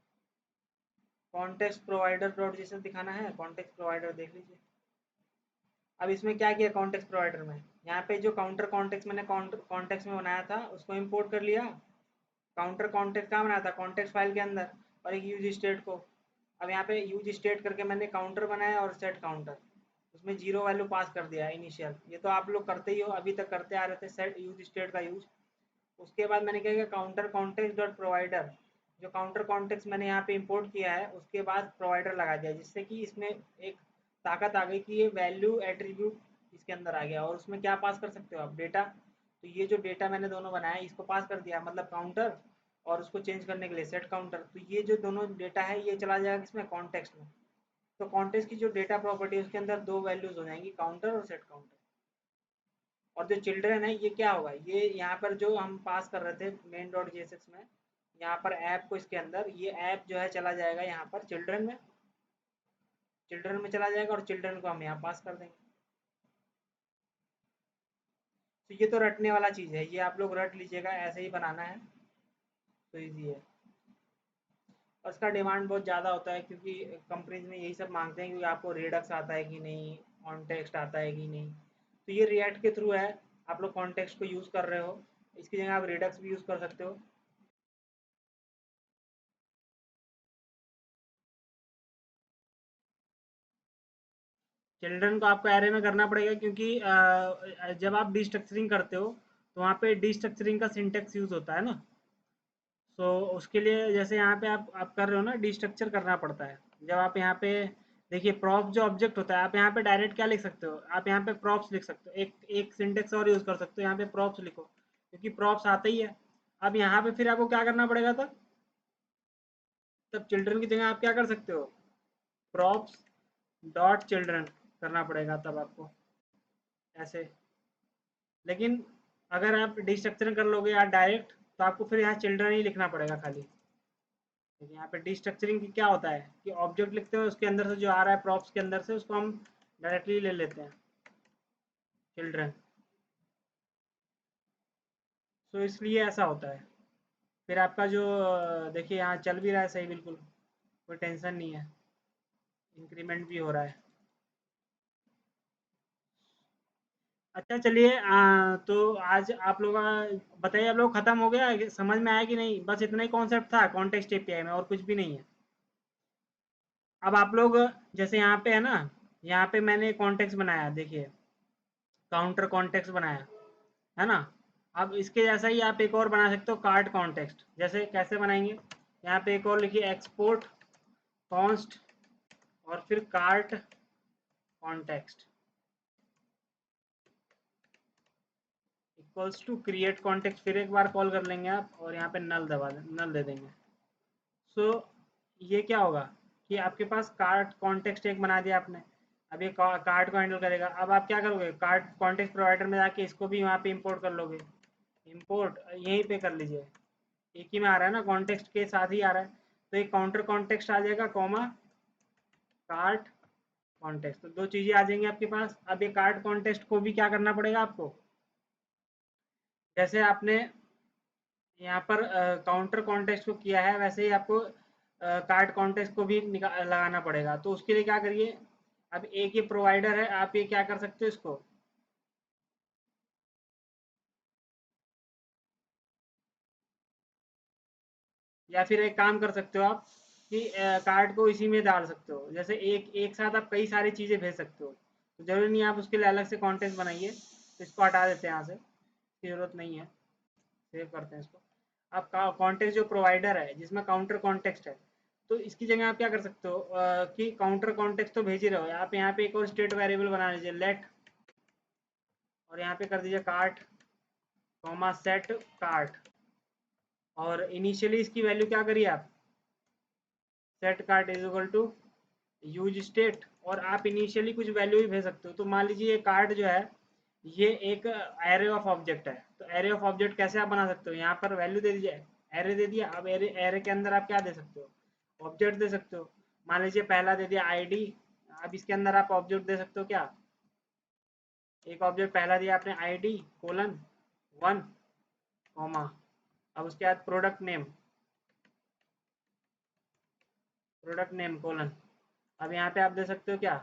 कॉन्टेक्स्ट प्रोवाइडर डॉट जेसन दिखाना है, कॉन्टेक्स्ट प्रोवाइडर देख लीजिए। अब इसमें क्या किया कॉन्टेक्स्ट प्रोवाइडर में, यहाँ पे जो काउंटर कॉन्टेक्स्ट मैंने कॉन्टेक्स्ट में बनाया था उसको इम्पोर्ट कर लिया। काउंटर कॉन्टेक्स्ट कहाँ बनाया था, कॉन्टेक्स्ट फाइल के अंदर, और एक यूज स्टेट को। अब यहाँ पे यूज स्टेट करके मैंने काउंटर बनाया और सेट काउंटर, उसमें जीरो वैल्यू पास कर दिया इनिशियल। ये तो आप लोग करते ही हो, अभी तक करते आ रहे थे सेट यूज स्टेट का यूज। उसके बाद मैंने क्या किया, काउंटर कॉन्टेक्स्ट डॉट प्रोवाइडर, जो काउंटर कॉन्टेक्स्ट मैंने यहाँ पे इंपोर्ट किया है उसके बाद प्रोवाइडर लगा दिया, जिससे कि इसमें एक ताकत आ गई कि ये वैल्यू एट्रीब्यूट इसके अंदर आ गया, और उसमें क्या पास कर सकते हो आप, डेटा। तो ये जो डेटा मैंने दोनों बनाया इसको पास कर दिया, मतलब काउंटर, और उसको चेंज करने के लिए सेट काउंटर। तो ये जो दोनों डेटा है ये चला जाएगा किसमें, कॉन्टेक्स्ट में। तो कॉन्टेक्स्ट की जो डेटा प्रॉपर्टी है उसके अंदर दो वैल्यूज हो जाएंगी, काउंटर और सेट काउंटर। और जो चिल्ड्रन है ये क्या होगा, ये यहाँ पर जो हम पास कर रहे थे मेन डॉट जेएसएक्स में, यहाँ पर ऐप को, इसके अंदर ये ऐप जो है चला जाएगा यहाँ पर चिल्ड्रन में, चिल्ड्रन में चला जाएगा, और चिल्ड्रन को हम यहाँ पास कर देंगे। तो ये तो रटने वाला चीज़ है, ये आप लोग रट लीजिएगा, ऐसे ही बनाना है तो ईजी है। और इसका डिमांड बहुत ज़्यादा होता है, क्योंकि कंपनीज में यही सब मांगते हैं, क्योंकि आपको रेडक्स आता है कि नहीं, कॉन्टेक्स्ट आता है कि नहीं। तो ये रिएक्ट के थ्रू है, आप लोग कॉन्टेक्स्ट को यूज़ कर रहे हो, इसकी जगह आप रेडक्स भी यूज़ कर सकते हो। चिल्ड्रन को आपको एरे में करना पड़ेगा, क्योंकि जब आप डिस्ट्रक्चरिंग करते हो तो वहाँ पे डिस्ट्रक्चरिंग का सिंटेक्स यूज़ होता है ना। सो उसके लिए जैसे यहाँ पे आप कर रहे हो ना, डिस्ट्रक्चर करना पड़ता है। जब आप यहाँ पे देखिए प्रॉप जो ऑब्जेक्ट होता है, आप यहाँ पे डायरेक्ट क्या लिख सकते हो, आप यहाँ पे प्रॉप्स लिख सकते हो, एक एक सिंटेक्स और यूज़ कर सकते हो, यहाँ पे प्रॉप्स लिखो, क्योंकि प्रॉप्स आता ही है। अब यहाँ पे फिर आपको क्या करना पड़ेगा, तब चिल्ड्रन की जगह आप क्या कर सकते हो, प्रॉप्स डॉट चिल्ड्रन करना पड़ेगा तब आपको, ऐसे। लेकिन अगर आप डिस्ट्रक्चर कर लोगे या डायरेक्ट, तो आपको फिर यहाँ चिल्ड्रन ही लिखना पड़ेगा खाली। देखिए यहाँ पे डिस्ट्रक्चरिंग की क्या होता है कि ऑब्जेक्ट लिखते हैं, उसके अंदर से जो आ रहा है प्रॉप्स के अंदर से उसको हम डायरेक्टली ले लेते हैं, चिल्ड्रन। सो इसलिए ऐसा होता है। फिर आपका जो देखिए यहाँ चल भी रहा है सही, बिल्कुल कोई टेंशन नहीं है, इंक्रीमेंट भी हो रहा है। अच्छा चलिए, तो आज आप लोग बताइए, आप लोग ख़त्म हो गया, समझ में आया कि नहीं, बस इतना ही कॉन्सेप्ट था कॉन्टेक्स्ट एपीआई में, और कुछ भी नहीं है। अब आप लोग जैसे यहाँ पे है ना, यहाँ पे मैंने कॉन्टेक्स्ट बनाया, देखिए काउंटर कॉन्टेक्स्ट बनाया है ना। अब इसके जैसा ही आप एक और बना सकते हो, कार्ड कॉन्टेक्स्ट। जैसे कैसे बनाएंगे, यहाँ पे एक और लिखिए, एक्सपोर्ट कॉन्स्ट और फिर cart context equals to create context, फिर एक बार कॉल कर लेंगे आप, और यहाँ पे नल दे देंगे। सो ये क्या होगा, कि आपके पास कार्ट कॉन्टेक्स्ट एक बना दिया आपने, अब ये कार्ट को हैंडल करेगा। अब आप क्या करोगे, कार्ट कॉन्टेक्स्ट प्रोवाइडर में जाके इसको भी वहाँ पे इंपोर्ट कर लोगे, इंपोर्ट यहीं पे कर लीजिए, एक ही में आ रहा है ना, कॉन्टेक्स्ट के साथ ही आ रहा है। तो एक काउंटर कॉन्टेक्स्ट आ जाएगा, कॉमा कार्ट कॉन्टेक्स्ट, तो दो चीजें आ जाएंगी आपके पास। अब ये कार्ट कॉन्टेक्स्ट को भी क्या करना पड़ेगा आपको, जैसे आपने यहाँ पर काउंटर कॉन्टेक्स्ट को किया है, वैसे ही आपको कार्ड कॉन्टेक्स्ट को भी लगाना पड़ेगा। तो उसके लिए क्या करिए, अब एक ये प्रोवाइडर है, आप ये क्या कर सकते हो इसको, या फिर एक काम कर सकते हो आप कि कार्ड को इसी में डाल सकते हो, जैसे एक एक साथ आप कई सारी चीज़ें भेज सकते हो। तो जरूरी नहीं आप उसके लिए अलग से कॉन्टेक्स्ट बनाइए, तो इसको हटा देते हैं यहाँ से, इसकी जरूरत नहीं है, सेव करते हैं इसको। आप कॉन्टेक्स्ट जो प्रोवाइडर है जिसमें काउंटर कॉन्टेक्स्ट है, तो इसकी जगह आप क्या कर सकते हो कि काउंटर कॉन्टेक्स्ट तो भेज ही रहे हो, आप यहाँ पे एक और स्टेट वेरिएबल बना लीजिए लेट, और यहाँ पे कर दीजिए कार्ट कॉमा सेट कार्ट, और इनिशियली इसकी वैल्यू क्या करिए आप, set cart is equal to use state, और आप इनिशियली कुछ वैल्यू भी भेज सकते हो। तो मान लीजिए ये कार्ड जो है ये एक एरे ऑफ ऑब्जेक्ट है, तो एरे ऑफ ऑब्जेक्ट कैसे आप बना सकते हो, यहाँ पर वैल्यू दे दीजिए, एरे दे दिया। अब एरे एरे के अंदर आप क्या दे सकते हो, ऑब्जेक्ट दे सकते हो। मान लीजिए पहला दे दिया आईडी, अब इसके अंदर आप ऑब्जेक्ट दे सकते हो क्या, एक ऑब्जेक्ट पहला दिया आपने आईडी कोलन 1 कॉमा, अब उसके बाद प्रोडक्ट नेम कोलन, अब यहाँ पे आप दे सकते हो क्या,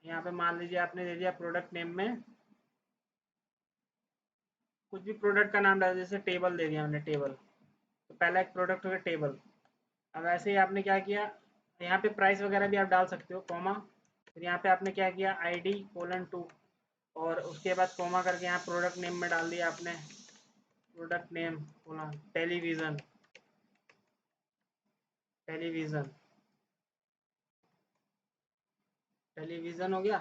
यहाँ पे मान लीजिए आपने दे दिया प्रोडक्ट नेम में कुछ भी प्रोडक्ट का नाम डाल, जैसे टेबल दे दिया हमने टेबल, तो पहला एक प्रोडक्ट हो गया टेबल। अब ऐसे ही आपने क्या किया, यहाँ पे प्राइस वगैरह भी आप डाल सकते हो कॉमा, फिर यहाँ पे आपने क्या किया आईडी कोलन 2, और उसके बाद कॉमा करके यहाँ प्रोडक्ट नेम में डाल दिया आपने product name colon television, television television हो गया।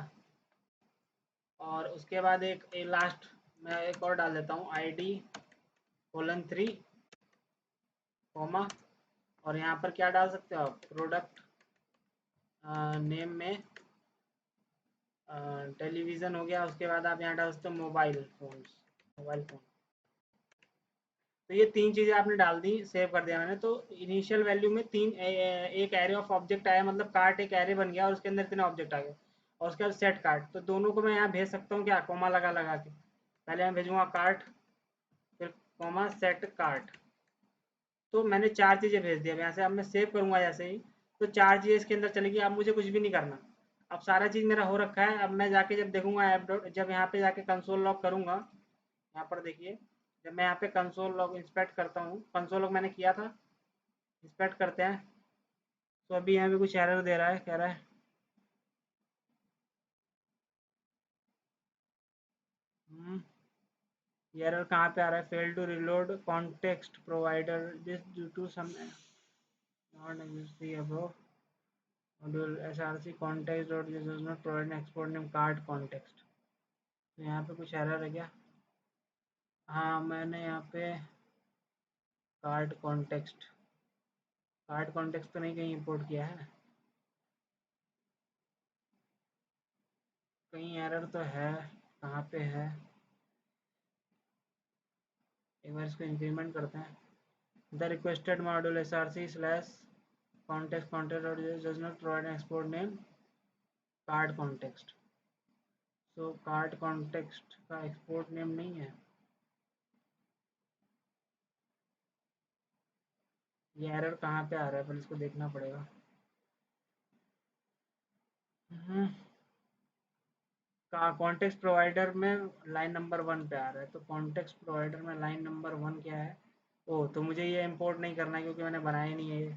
और उसके बाद एक लास्ट मैं एक और डाल देता हूँ आईडी कोलन 3 कॉमा, और यहाँ पर क्या डाल सकते हो आप प्रोडक्ट नेम में टेलीविज़न हो गया। उसके बाद आप यहाँ डाल सकते हो मोबाइल फोन, मोबाइल फोन। तो ये तीन चीज़ें आपने डाल दी, सेव कर दिया मैंने। तो इनिशियल वैल्यू में एक एरे ऑफ ऑब्जेक्ट आया, मतलब कार्ट एक एरे बन गया और उसके अंदर इतने ऑब्जेक्ट आ गए, और उसके बाद सेट कार्ट, तो दोनों को मैं यहाँ भेज सकता हूँ क्या, कोमा लगा लगा के। पहले मैं भेजूँगा कार्ट, फिर कोमा सेट कार्ट, तो मैंने चार चीज़ें भेज दिया यहाँ से। अब मैं सेव करूँगा जैसे ही, तो चार चीज़ें इसके अंदर चलेगी, अब मुझे कुछ भी नहीं करना, अब सारा चीज़ मेरा हो रखा है। अब मैं जाके जब देखूंगा ऐप डॉट, जब यहाँ पे जाके कंसोल लॉग करूँगा, यहाँ पर देखिए, जब मैं यहाँ पे कंसोल लॉग इंस्पेक्ट करता हूँ, कंसोल लॉग मैंने किया था, इंस्पेक्ट करते हैं, तो अभी यहाँ पे कुछ एरर दे रहा है, कह रहा है ये एरर कहाँ पे आ रहा है, fail to reload context provider this due to some not exist the above module src context dot this does not provide an export name card context। तो यहाँ पे कुछ एरर है क्या, हाँ मैंने यहाँ पे कार्ड कॉन्टेक्स्ट तो नहीं कहीं इंपोर्ट किया है, कहीं एरर तो है, कहाँ पे है, एक बार इसको इंक्रीमेंट करते हैं। The requested module src slash context contact does not provide an export name card context, so card context का एक्सपोर्ट नेम नहीं है, ये एरर कहाँ पे आ रहा है, पर इसको देखना पड़ेगा। का कॉन्टेक्स्ट प्रोवाइडर में लाइन नंबर 1 पे आ रहा है, तो कॉन्टेक्स्ट प्रोवाइडर में लाइन नंबर 1 क्या है, ओ तो मुझे ये इंपोर्ट नहीं करना है क्योंकि मैंने बनाया नहीं है ये।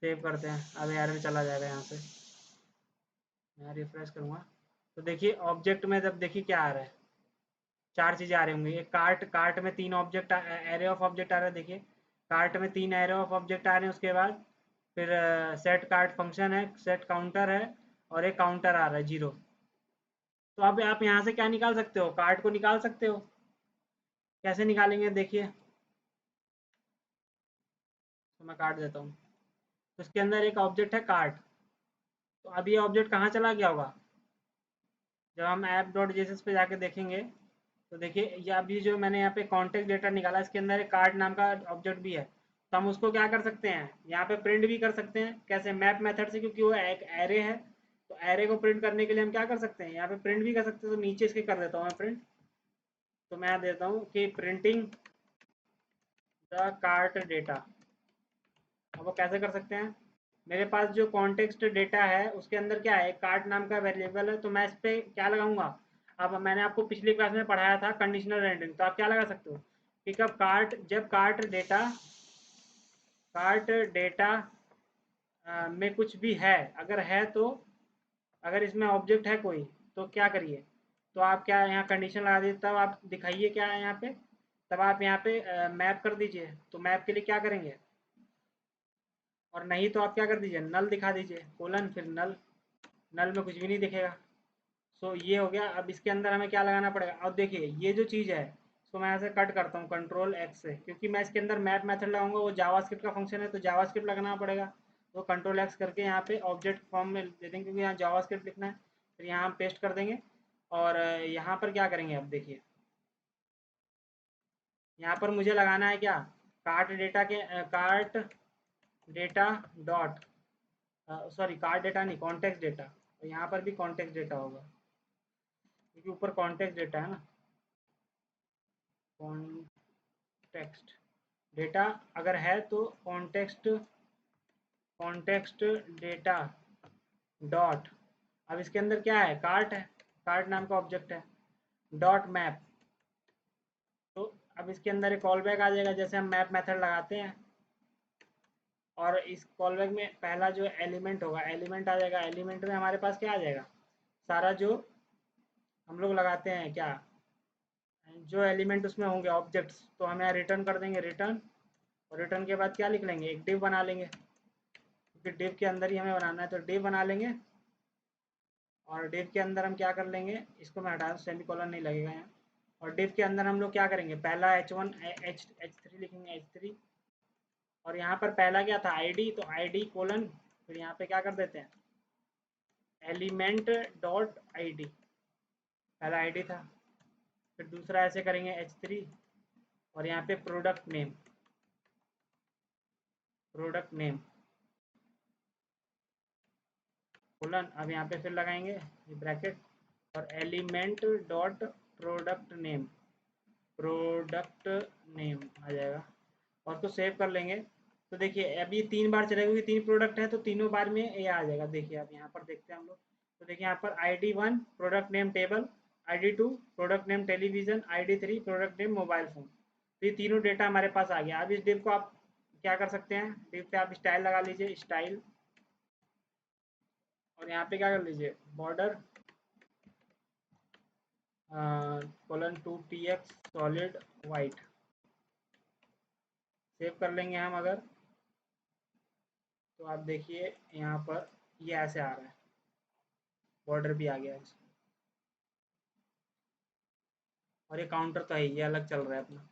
सेव करते हैं, अब यार भी चला जाएगा यहाँ से, मैं रिफ्रेश करूँगा, तो देखिए ऑब्जेक्ट में जब देखिए क्या आ रहा है, चार चीज़ें आ रही होंगी, एक कार्ट, कार्ट में तीन ऑब्जेक्ट एरे ऑफ ऑब्जेक्ट आ रहा है, देखिए कार्ट में तीन एरे ऑफ ऑब्जेक्ट आ रहे हैं। उसके बाद फिर सेट कार्ट फंक्शन है, सेट काउंटर है, और एक काउंटर आ रहा है 0। तो अब आप यहाँ से क्या निकाल सकते हो, कार्ट को निकाल सकते हो, कैसे निकालेंगे देखिए, तो मैं काट देता हूँ। तो इसके अंदर एक ऑब्जेक्ट है कार्ट। तो अब ये ऑब्जेक्ट कहाँ चला गया होगा? जब हम ऐप डॉट जेएसएस पे जाके देखेंगे तो देखिए ये अभी जो मैंने यहाँ पे कॉन्टेक्ट डेटा निकाला, इसके अंदर एक कार्ड नाम का ऑब्जेक्ट भी है। तो हम उसको क्या कर सकते हैं, यहाँ पे प्रिंट भी कर सकते हैं। कैसे? मैप मेथड से, क्योंकि वो एक एरे है। तो एरे को प्रिंट करने के लिए हम क्या कर सकते हैं, यहाँ पे प्रिंट भी कर सकते हैं। तो नीचे इसके कर देता हूँ मैं प्रिंट। तो मैं देता हूँ कि प्रिंटिंग द कार्ट डेटा। अब वो कैसे कर सकते हैं, मेरे पास जो कॉन्टेक्स्ट डेटा है उसके अंदर क्या है, कार्ट नाम का वेरिएबल है। तो मैं इस पर क्या लगाऊंगा, अब मैंने आपको पिछली क्लास में पढ़ाया था कंडीशनल रेंडरिंग। तो आप क्या लगा सकते हो कि कब कार्ट, जब कार्ट डेटा में कुछ भी है, अगर है तो, अगर इसमें ऑब्जेक्ट है कोई, तो क्या करिए, तो आप क्या यहाँ कंडीशन लगा दीजिए। तब आप दिखाइए क्या है यहाँ पे, तब आप यहाँ पे मैप कर दीजिए। तो मैप के लिए क्या करेंगे, और नहीं तो आप क्या कर दीजिए, नल दिखा दीजिए, कोलन, फिर नल। नल में कुछ भी नहीं दिखेगा। सो ये हो गया। अब इसके अंदर हमें क्या लगाना पड़ेगा, अब देखिए ये जो चीज़ है इसको मैं यहाँ से कट करता हूँ कंट्रोल एक्स से, क्योंकि मैं इसके अंदर मैप मेथड लगाऊंगा, वो जावास्क्रिप्ट का फंक्शन है तो जावास्क्रिप्ट लगाना पड़ेगा। तो कंट्रोल एक्स करके यहाँ पे ऑब्जेक्ट फॉर्म में दे देंगे, क्योंकि यहाँ जावास्क्रिप्ट लिखना है। फिर यहाँ हम पेस्ट कर देंगे। और यहाँ पर क्या करेंगे, अब देखिए यहाँ पर मुझे लगाना है क्या, cart data dot, sorry cart data नहीं, कॉन्टेक्स्ट डेटा। तो यहाँ पर भी कॉन्टेक्स्ट डेटा होगा, क्योंकि ऊपर कॉन्टेक्स्ट डेटा है ना। कॉन्टेक्स्ट डेटा अगर है तो कॉन्टेक्स्ट डेटा डॉट, अब इसके अंदर क्या है, कार्ट है, कार्ट नाम का ऑब्जेक्ट है, डॉट मैप। तो अब इसके अंदर एक कॉल बैक आ जाएगा, जैसे हम मैप मेथड लगाते हैं। और इस कॉल बैक में पहला जो एलिमेंट होगा, एलिमेंट आ जाएगा। एलिमेंट में हमारे पास क्या आ जाएगा, सारा जो हम लोग लगाते हैं क्या, जो एलिमेंट उसमें होंगे ऑब्जेक्ट्स, तो हम यहाँ रिटर्न कर देंगे, रिटर्न। और रिटर्न के बाद क्या लिख लेंगे, एक डिव बना लेंगे, क्योंकि डिव के अंदर ही हमें बनाना है। तो डिव बना लेंगे। और डिव के अंदर हम क्या कर लेंगे, इसको मैं हटा दूँ, सेमी कॉलन नहीं लगेगा यहाँ। और डिव के अंदर हम लोग क्या करेंगे, पहला H1 H3 लिखेंगे, H3। और यहाँ पर पहला क्या था, ID, तो ID कोलन, फिर यहाँ पे क्या कर देते हैं, एलिमेंट डॉट ID, पहला ID था। फिर दूसरा ऐसे करेंगे H3। और यहाँ पे प्रोडक्ट नेम कोलन, अब यहाँ पे फिर लगाएंगे ये ब्रैकेट, और एलिमेंट डॉट प्रोडक्ट नेम आ जाएगा। और तो सेव कर लेंगे। तो देखिए अब ये 3 बार चलेगा, क्योंकि 3 प्रोडक्ट है तो तीनों बार में ये आ जाएगा। देखिए अब यहाँ पर देखते हैं हम लोग, तो देखिए यहाँ पर ID1 product name table, ID2 product name television, ID3 product name mobile phone. तो ये तीनों डेटा हमारे पास आ गया। अब इस डिव को आप क्या कर सकते हैं, डिव पे आप स्टाइल लगा लीजिए, स्टाइल। और यहाँ पे क्या कर लीजिए, border colon 2px solid white. Save कर लेंगे हम अगर, तो आप देखिए यहाँ पर ये ऐसे आ रहा है, बॉर्डर भी आ गया है। और ये काउंटर तो है, ये अलग चल रहा है अपना।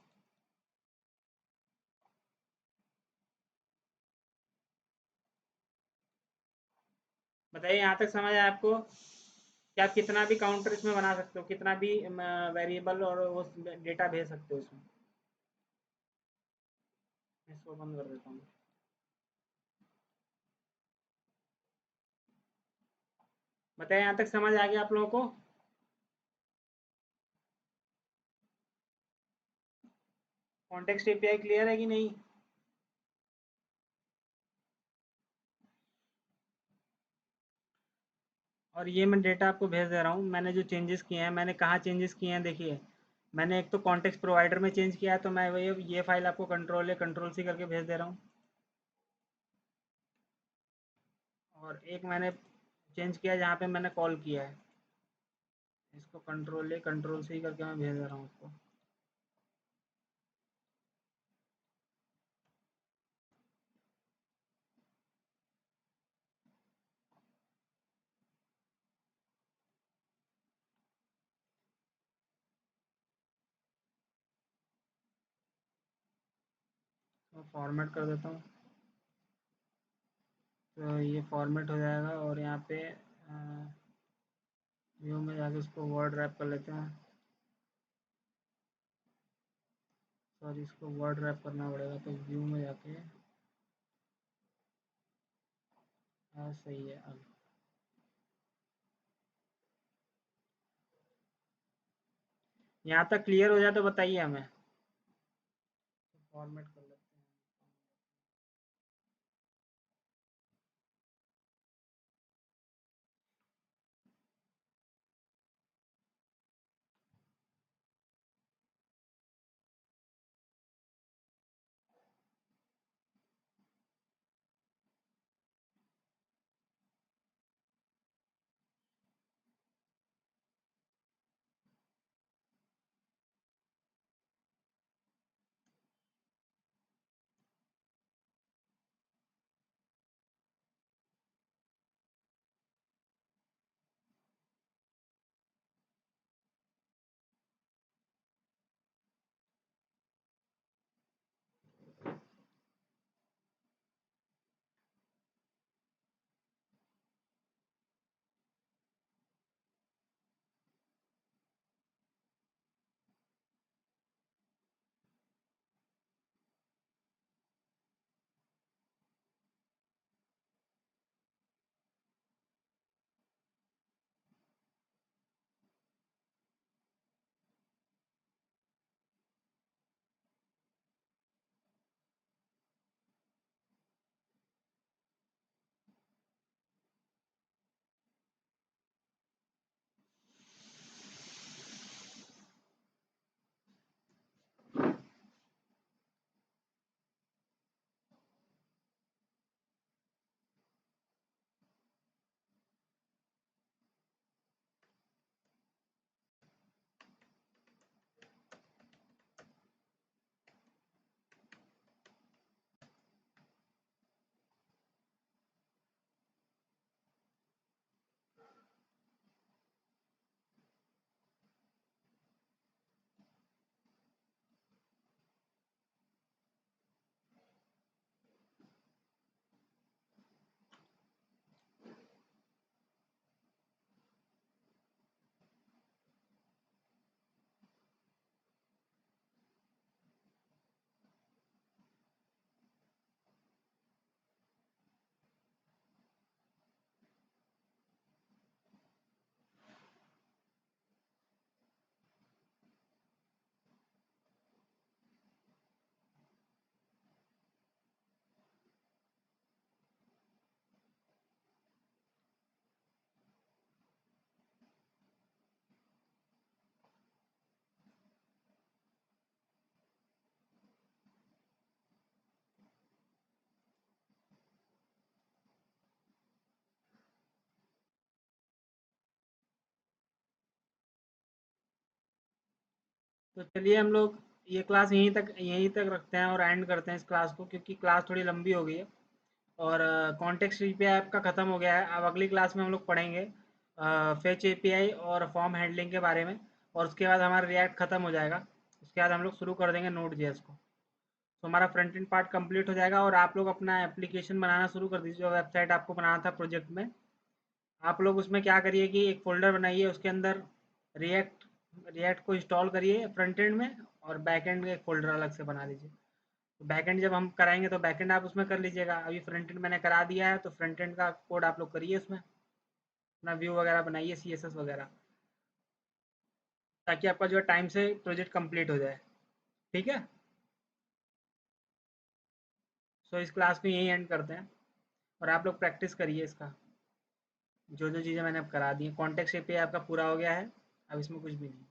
बताइए यहाँ तक समझ आया आपको, कि आप कितना भी काउंटर इसमें बना सकते हो, कितना भी वेरिएबल और वो डेटा भेज सकते हो इसमें। इसको बंद कर देता हूँ। बताइए यहाँ तक समझ आ गया आप लोगों को। कॉन्टेक्स्ट एपीआई क्लियर है कि नहीं? और ये मैं डेटा आपको भेज दे रहा हूँ। मैंने जो चेंजेस किए हैं, मैंने कहाँ चेंजेस किए हैं देखिए। मैंने एक तो कॉन्टेक्स्ट प्रोवाइडर में चेंज किया है, तो मैं वही ये फाइल आपको कंट्रोल सी करके भेज दे रहा हूँ। और एक मैंने चेंज किया जहाँ पे मैंने कॉल किया है, इसको कंट्रोल सी करके मैं भेज दे रहा हूँ आपको। तो फॉर्मेट कर देता हूँ। तो ये फॉर्मेट हो जाएगा और यहाँ पे व्यू में जाके इसको वर्ड रैप कर लेते हैं। सॉरी, इसको वर्ड रैप करना पड़ेगा, तो व्यू में जाके सही है। अब यहाँ तक क्लियर हो जाए तो बताइए हमें। फॉर्मेट कर लेते हैं। तो चलिए हम लोग ये क्लास यहीं तक रखते हैं और एंड करते हैं इस क्लास को, क्योंकि क्लास थोड़ी लंबी हो गई है। और कॉन्टेक्स्ट एपीआई आपका ख़त्म हो गया है। अब अगली क्लास में हम लोग पढ़ेंगे फेच एपीआई और फॉर्म हैंडलिंग के बारे में। और उसके बाद हमारा रिएक्ट ख़त्म हो जाएगा। उसके बाद हम लोग शुरू कर देंगे नोड जेएस को। तो हमारा फ्रंट एंड पार्ट कंप्लीट हो जाएगा और आप लोग अपना एप्लीकेशन बनाना शुरू कर दीजिए। जो वेबसाइट आपको बनाना था प्रोजेक्ट में, आप लोग उसमें क्या करिए कि एक फ़ोल्डर बनाइए, उसके अंदर रिएक्ट रिएक्ट को इंस्टॉल करिए फ्रंट एंड में, और बैक एंड का एक फ़ोल्डर अलग से बना लीजिए। तो बैक एंड जब हम कराएंगे तो बैक एंड आप उसमें कर लीजिएगा। अभी फ्रंट एंड मैंने करा दिया है, तो फ्रंट एंड का कोड आप लोग करिए उसमें, अपना व्यू वगैरह बनाइए, सीएसएस वगैरह, ताकि आपका जो है टाइम से प्रोजेक्ट कंप्लीट हो जाए। ठीक है। सो इस क्लास को यहीं एंड करते हैं और आप लोग प्रैक्टिस करिए इसका। जो जो चीज़ें मैंने अब करा दी हैं, कॉन्टेक्स्ट एपीआई आपका पूरा हो गया है। अब इसमें कुछ भी नहीं।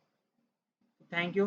Thank you.